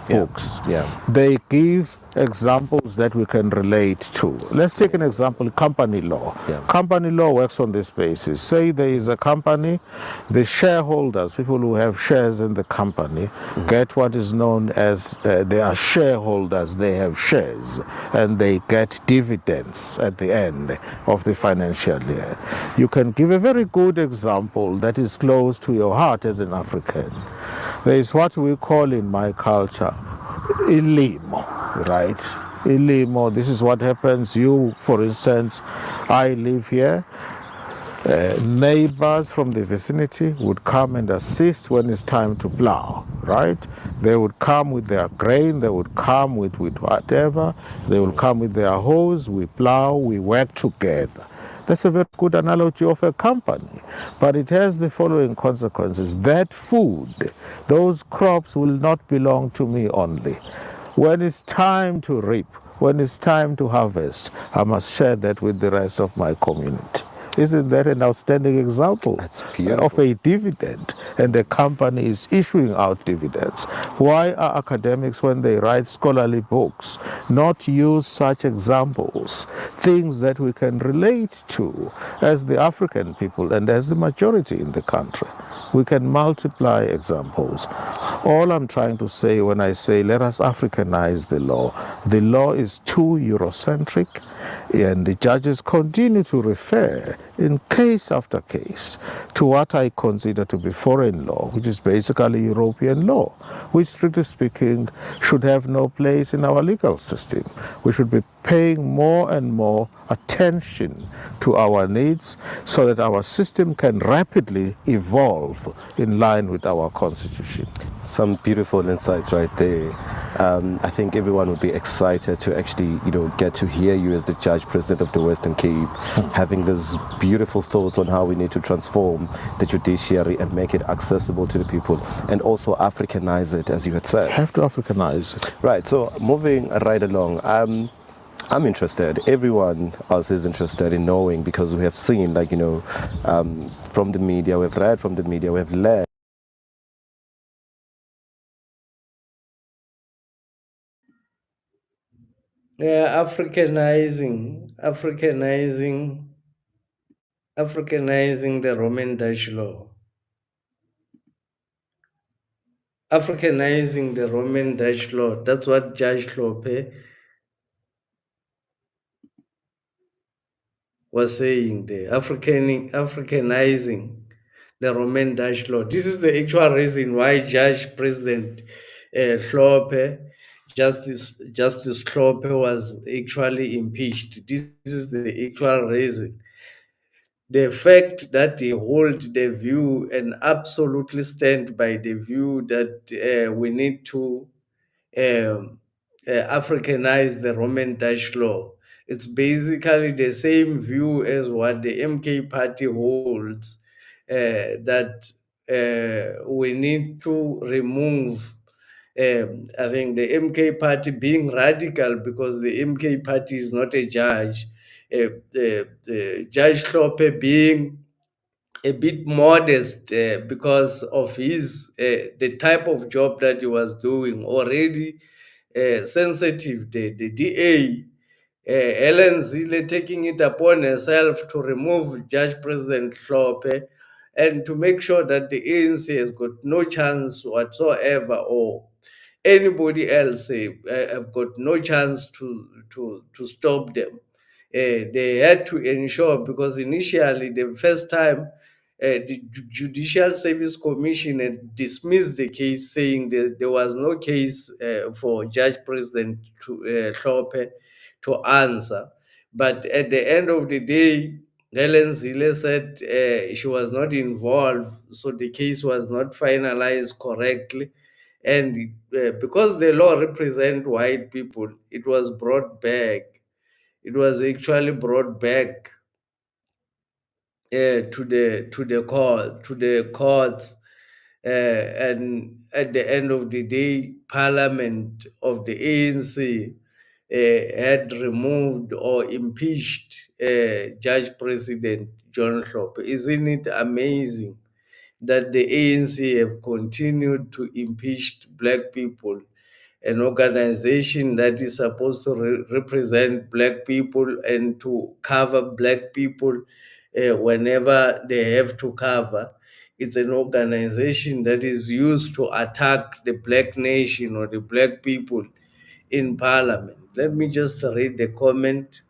Yeah. they give examples that we can relate to. Let's take an example, company law. Yeah. Company law works on this basis. Say there is a company, the shareholders, people who have shares in the company, get what is known as, they are shareholders, they have shares, and they get dividends at the end of the financial year. You can give a very good example that is close to your heart as an African. There is what we call in my culture ilimo, right? Ilimo, this is what happens. You, for instance, I live here. Neighbors from the vicinity would come and assist when it's time to plow, right? They would come with their grain, they would come with whatever, they will come with their hose, we plow, we work together. That's a very good analogy of a company, but it has the following consequences. That food, those crops will not belong to me only. When it's time to reap, when it's time to harvest, I must share that with the rest of my community. Isn't that an outstanding example That's beautiful. of a dividend? And the company is issuing out dividends. Why are academics, when they write scholarly books, not use such examples, things that we can relate to as the African people and as the majority in the country? We can multiply examples. All I'm trying to say when I say let us Africanize the law is too Eurocentric, and the judges continue to refer in case after case to what I consider to be foreign law, which is basically European law, which strictly speaking should have no place in our legal system. We should be paying more and more attention to our needs so that our system can rapidly evolve in line with our constitution. Some beautiful insights right there. I think everyone would be excited to actually, get to hear you as the Judge President of the Western Cape, having those beautiful thoughts on how we need to transform the judiciary and make it accessible to the people, and also Africanize it, as you had said. Have to Africanize it. Right. So moving right along. I'm interested. Everyone else is interested in knowing, because we have seen, from the media, we've read from the media, we've learned. Yeah, Africanizing the Roman Dutch law. Africanizing the Roman Dutch law. That's what Judge Hlophe was saying there. Africanizing the Roman Dutch law. This is the actual reason why Judge President Hlophe, Justice Hlophe, was actually impeached. This is the actual reason. The fact that they hold the view and absolutely stand by the view that we need to um, Africanize the Roman Dutch law. It's basically the same view as what the MK party holds, that we need to remove. I think the MK party being radical, because the MK party is not a judge. Judge Hlophe being a bit modest, because of his the type of job that he was doing, already sensitive. The DA, Helen Zille, taking it upon herself to remove Judge President Hlophe and to make sure that the ANC has got no chance whatsoever, or anybody else have got no chance to stop them. They had to ensure, because initially, the first time, the Judicial Service Commission had dismissed the case, saying that there was no case for Judge President Hlophe to answer. But at the end of the day, Helen Zille said she was not involved, so the case was not finalized correctly. And because the law represent white people, it was brought back. It was actually brought back to the courts, and at the end of the day, Parliament of the ANC had removed or impeached Judge President John Hlophe. Isn't it amazing that the ANC have continued to impeach black people? an organization that is supposed to represent black people and to cover black people whenever they have to cover. It's an organization that is used to attack the black nation or the black people in parliament. Let me just read the comment.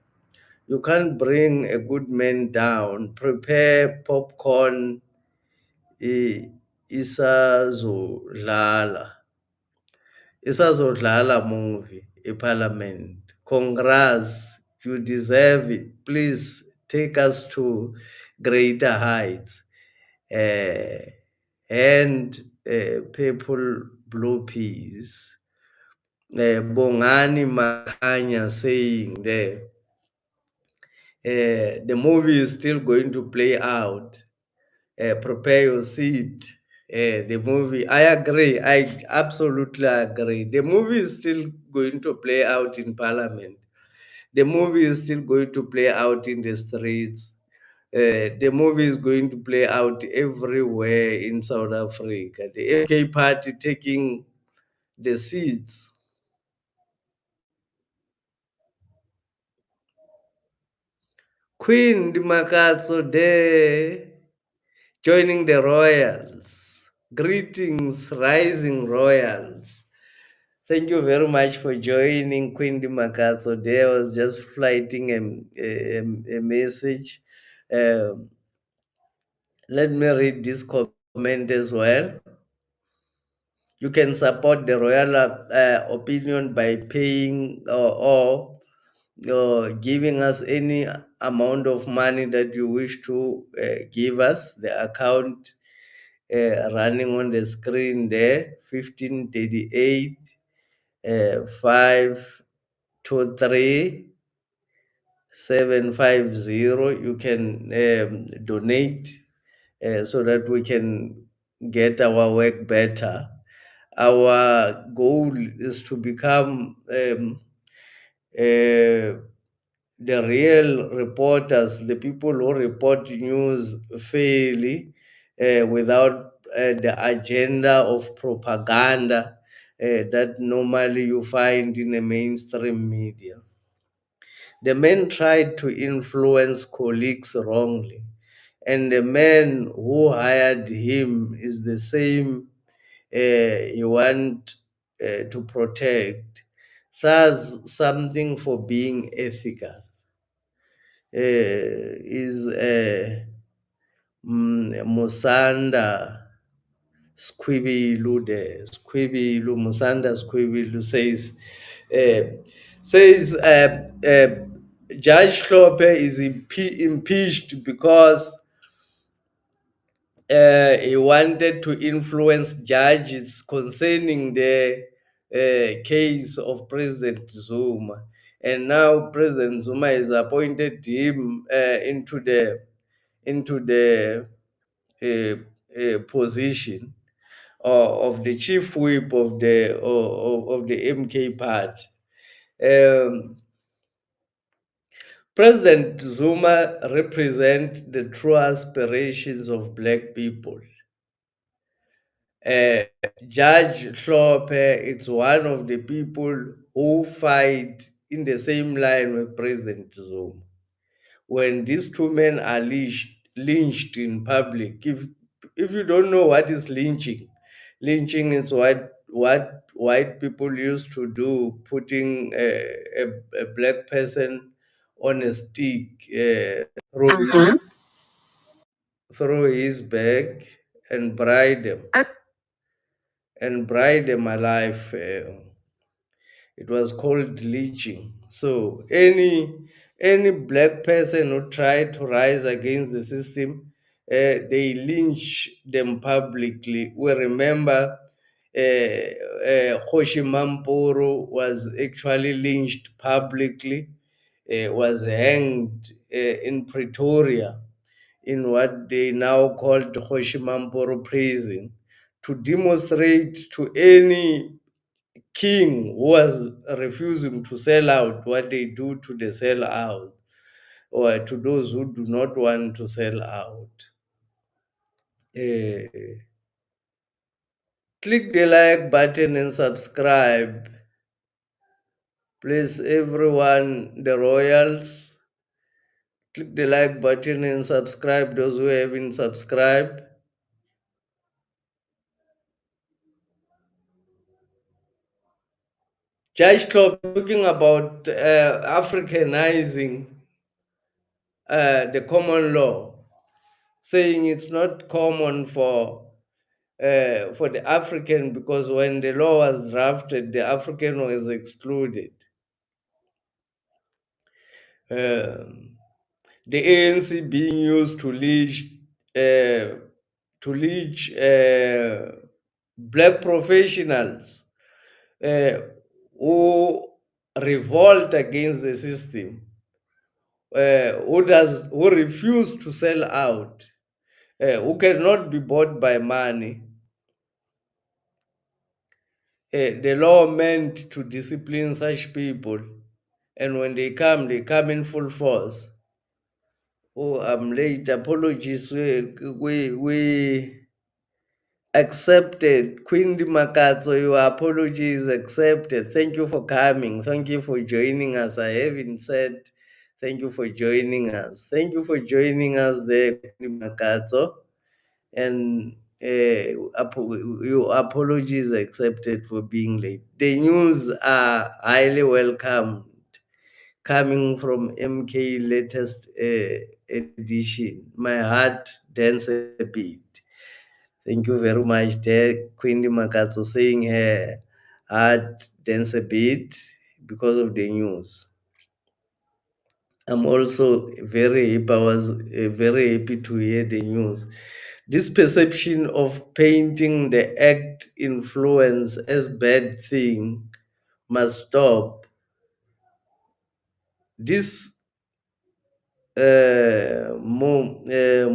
You can't bring a good man down. Prepare popcorn. Isazodlala. Isazodlala movie eParliament. Congrats. You deserve it. Please take us to greater heights. And Purple Blue Peas. Bongani Makanya saying there, the movie is still going to play out. Prepare your seat. The movie, I agree. I absolutely agree. The movie is still going to play out in Parliament. The movie is still going to play out in the streets. The movie is going to play out everywhere in South Africa. The MK party taking the seats. Queen Dimakatso there, joining the royals. Greetings, rising royals. Thank you very much for joining Queen Dimakatso there. I was just flighting a message. Let me read this comment as well. You can support the royal opinion by paying or giving us any amount of money that you wish to give us. The account running on the screen there, 1538 523 750. You can donate so that we can get our work better. Our goal is to become the real reporters, the people who report news fairly without the agenda of propaganda that normally you find in the mainstream media. The man tried to influence colleagues wrongly, and the man who hired him is the same you want to protect. Thus, something for being ethical is Musanda Musanda Squibilu says Judge Hlophe is impeached because he wanted to influence judges concerning the case of President Zuma. And now President Zuma has appointed him into the position of the chief whip of the MK party. President Zuma represents the true aspirations of black people. Uh, Judge Hlophe is one of the people who fight in the same line with President Zuma. When these two men are lynched in public, if you don't know what is lynching, lynching is what white people used to do, putting a black person on a stick through, through his back and bride them alive. It was called lynching. So any black person who tried to rise against the system, they lynch them publicly. We remember Kgoshi Mampuru was actually lynched publicly, was hanged in Pretoria in what they now call the Kgoshi Mampuru prison to demonstrate to any king who was refusing to sell out what they do to the sell out, or to those who do not want to sell out. Click the like button and subscribe. Please, everyone, the royals, click the like button and subscribe. Those who haven't subscribed. Judge Hlophe talking about Africanizing the common law, saying it's not common for the African because when the law was drafted, the African was excluded. Um, the ANC being used uh, to lead black professionals uh, who revolt against the system, who refuse to sell out, who cannot be bought by money. The law meant to discipline such people, and when they come in full force. Oh, I'm late. Apologies. We accepted. Queen Makatso, your apology is accepted. Thank you for coming. Thank you for joining us. I haven't said thank you for joining us. Thank you for joining us there, Queen Makatso. And your apology is accepted for being late. The news are highly welcomed coming from MK latest edition. My heart dance a bit. Thank you very much, there, Queen Makatso, saying her heart dance a bit because of the news. I'm also very happy. I was very happy to hear the news. This perception of painting the act influence as bad thing must stop. This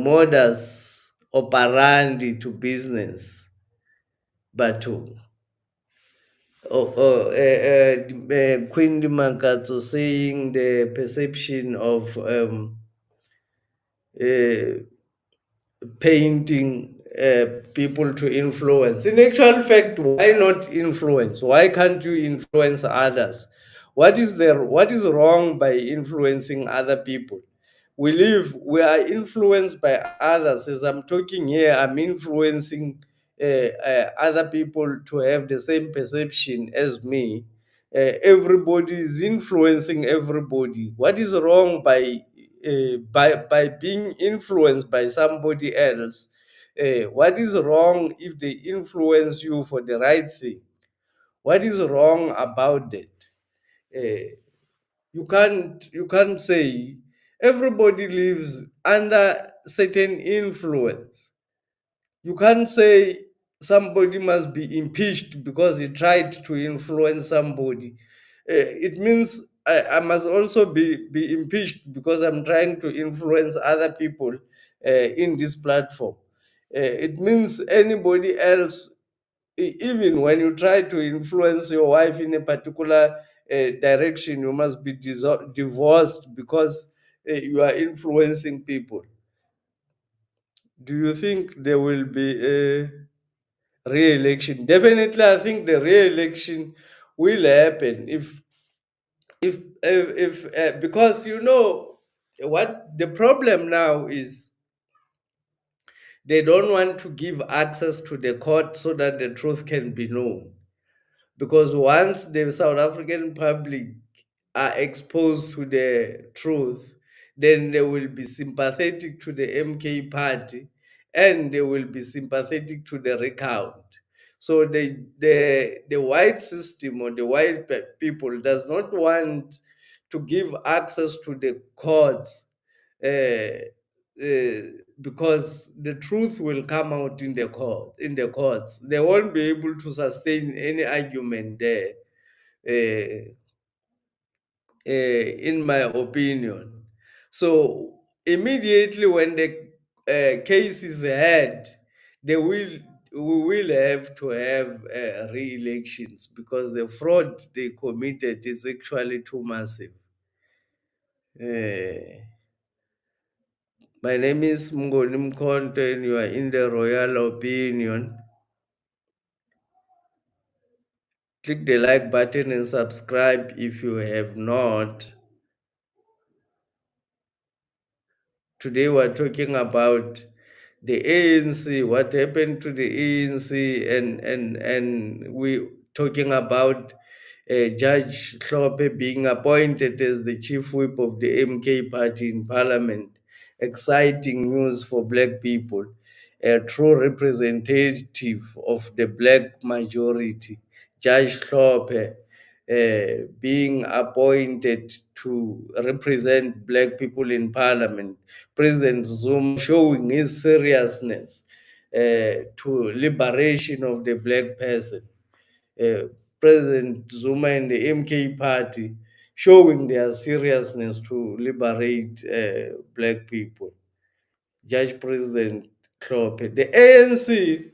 modus operandi to business, but Queen Makatso saying the perception of uh, painting people to influence. In actual fact, why not influence? Why can't you influence others? What is there? What is wrong by influencing other people? We are influenced by others. As I'm talking here, I'm influencing other people to have the same perception as me. Everybody is influencing everybody. What is wrong by being influenced by somebody else? What is wrong if they influence you for the right thing? What is wrong about that? Uh, you can't say everybody lives under certain influence. You can't say somebody must be impeached because he tried to influence somebody. It means I must also be impeached because I'm trying to influence other people in this platform. It means anybody else, even when you try to influence your wife in a particular direction, you must be divorced because you are influencing people. Do you think there will be a re-election? Definitely, I think the re-election will happen if because what the problem now is, they don't want to give access to the court so that the truth can be known. Because once the South African public are exposed to the truth, then they will be sympathetic to the MK party and they will be sympathetic to the recount. So the white system or the white people does not want to give access to the courts, uh, uh, because the truth will come out in the courts. They won't be able to sustain any argument there, uh, in my opinion. So immediately when the case is heard, they will we will have to have re-elections because the fraud they committed is actually too massive. Uh, my name is Mngoni Mkonto and you are in the Royal Opinion. Click the like button and subscribe if you have not. Today we're talking about the ANC, what happened to the ANC, and we talking about Judge Hlophe being appointed as the chief whip of the MK party in parliament. Exciting news for black people, a true representative of the black majority. Judge Hlophe being appointed to represent black people in parliament. President Zuma showing his seriousness to liberation of the black person. Uh, President Zuma and the MK party showing their seriousness to liberate black people. Judge President Hlophe. The ANC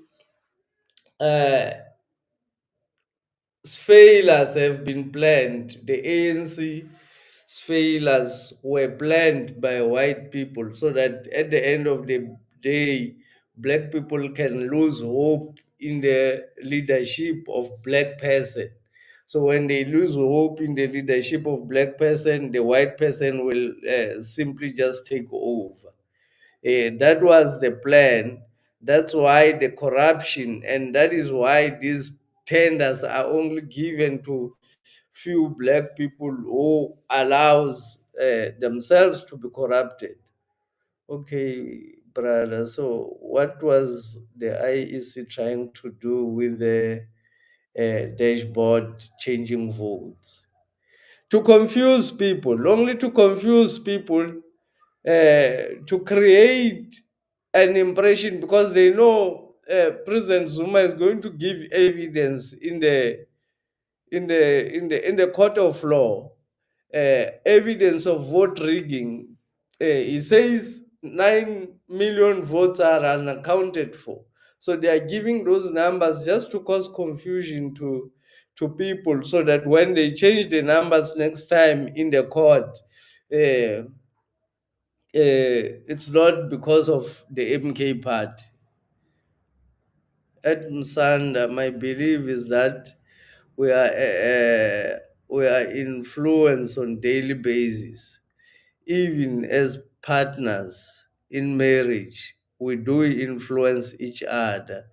failures have been planned. The ANC failures were planned by white people so that at the end of the day, black people can lose hope in the leadership of black person. So when they lose hope in the leadership of black person, the white person will simply just take over. That was the plan. That's why the corruption, and that is why these tenders are only given to few black people who allows themselves to be corrupted. Okay, brother. So what was the IEC trying to do with the dashboard changing votes? To confuse people, only to confuse people, to create an impression, because they know President Zuma is going to give evidence in the court of law, evidence of vote rigging. He says 9 million votes are unaccounted for. So they are giving those numbers just to cause confusion to people, so that when they change the numbers next time in the court, uh, it's not because of the MK part. At Msanda, my belief is that we are influenced on daily basis, even as partners in marriage. We do influence each other.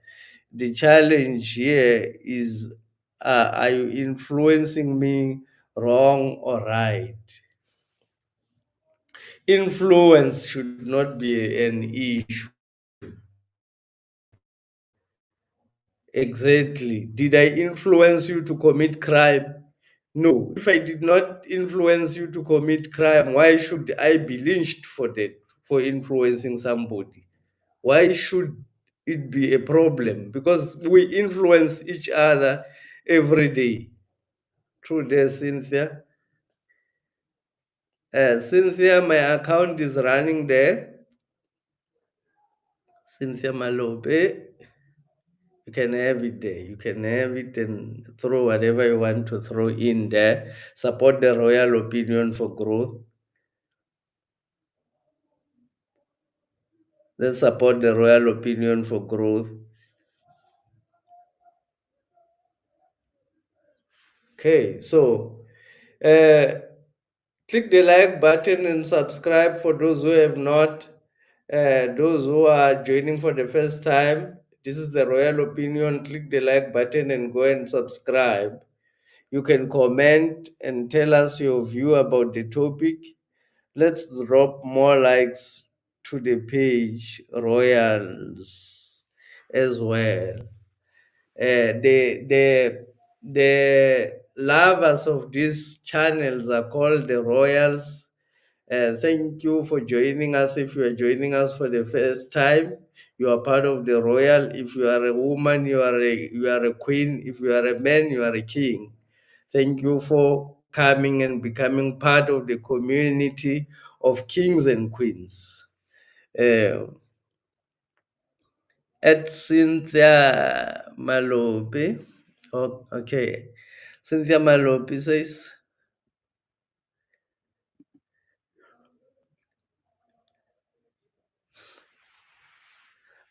The challenge here is, are you influencing me wrong or right? Influence should not be an issue. Exactly. Did I influence you to commit crime? No. If I did not influence you to commit crime, why should I be lynched for that, for influencing somebody? Why should it be a problem? Because we influence each other every day. True there, Cynthia. Cynthia, my account is running there. Cynthia Malope. You can have it there. You can have it and throw whatever you want to throw in there. Support the royal opinion for growth. Then support the royal opinion for growth. Okay, so uh, click the like button and subscribe for those who have not. Those who are joining for the first time, this is the royal opinion. Click the like button and go and subscribe. You can comment and tell us your view about the topic. Let's drop more likes to the page, royals, as well. The lovers of these channels are called the royals. Thank you for joining us. If you are joining us for the first time, you are part of the royal. If you are a woman, you are a queen. If you are a man, you are a king. Thank you for coming and becoming part of the community of kings and queens. Uh, at Cynthia Malope. Oh, okay. Cynthia Malope says,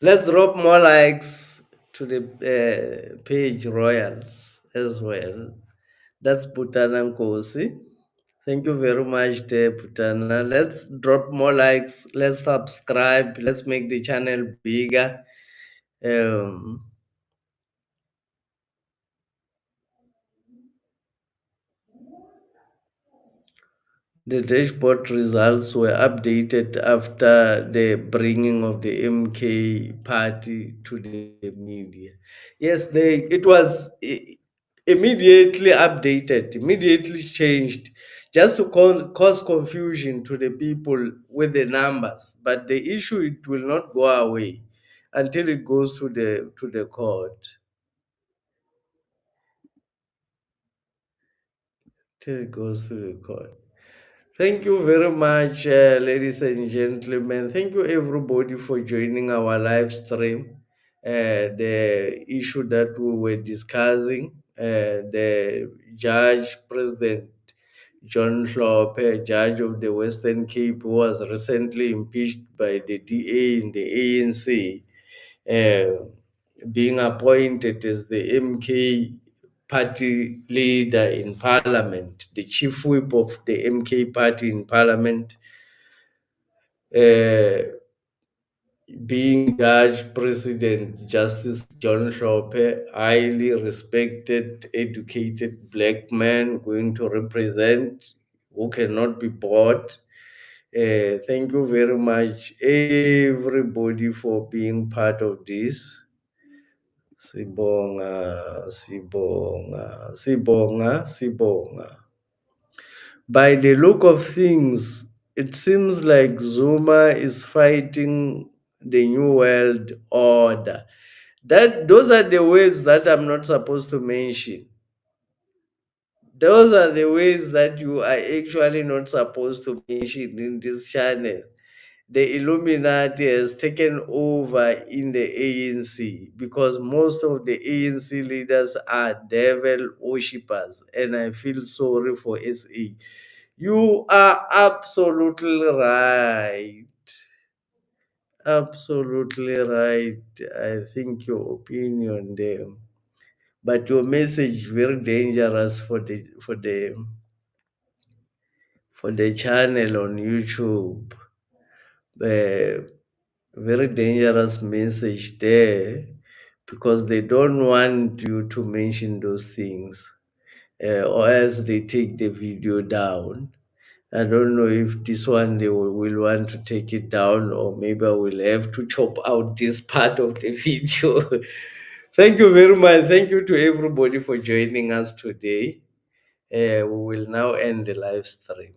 let's drop more likes to the page royals. as well. That's Putana Nkosi. Thank you very much, there, Putana. Let's drop more likes. Let's subscribe. Let's make the channel bigger. Um, the dashboard results were updated after the bringing of the MK party to the media. Yes, it was immediately updated, immediately changed, just to cause confusion to the people with the numbers. But the issue, it will not go away until it goes to the court. Till it goes to the court. Thank you very much, ladies and gentlemen. Thank you, everybody, for joining our live stream. The issue that we were discussing, the Judge President John Hlophe, Judge of the Western Cape, who was recently impeached by the DA in the ANC, uh, being appointed as the MK party leader in parliament, the chief whip of the MK party in parliament, uh, being Judge President Justice John Hlophe, highly respected, educated black man going to represent, who cannot be bought. Thank you very much, everybody, for being part of this. Sibonga, Sibonga, Sibonga, Sibonga. By the look of things, it seems like Zuma is fighting the New World Order. Those are the words that I'm not supposed to mention. Those are the ways that you are actually not supposed to mention in this channel. The Illuminati has taken over in the ANC because most of the ANC leaders are devil worshippers, and I feel sorry for SA. You are absolutely right. Absolutely right. I think your opinion there. But your message very dangerous for the channel on YouTube. Uh, Very dangerous message there because they don't want you to mention those things, or else they take the video down. I don't know if this one they will want to take it down, or maybe I will have to chop out this part of the video. Thank you very much. Thank you to everybody for joining us today. We will now end the live stream.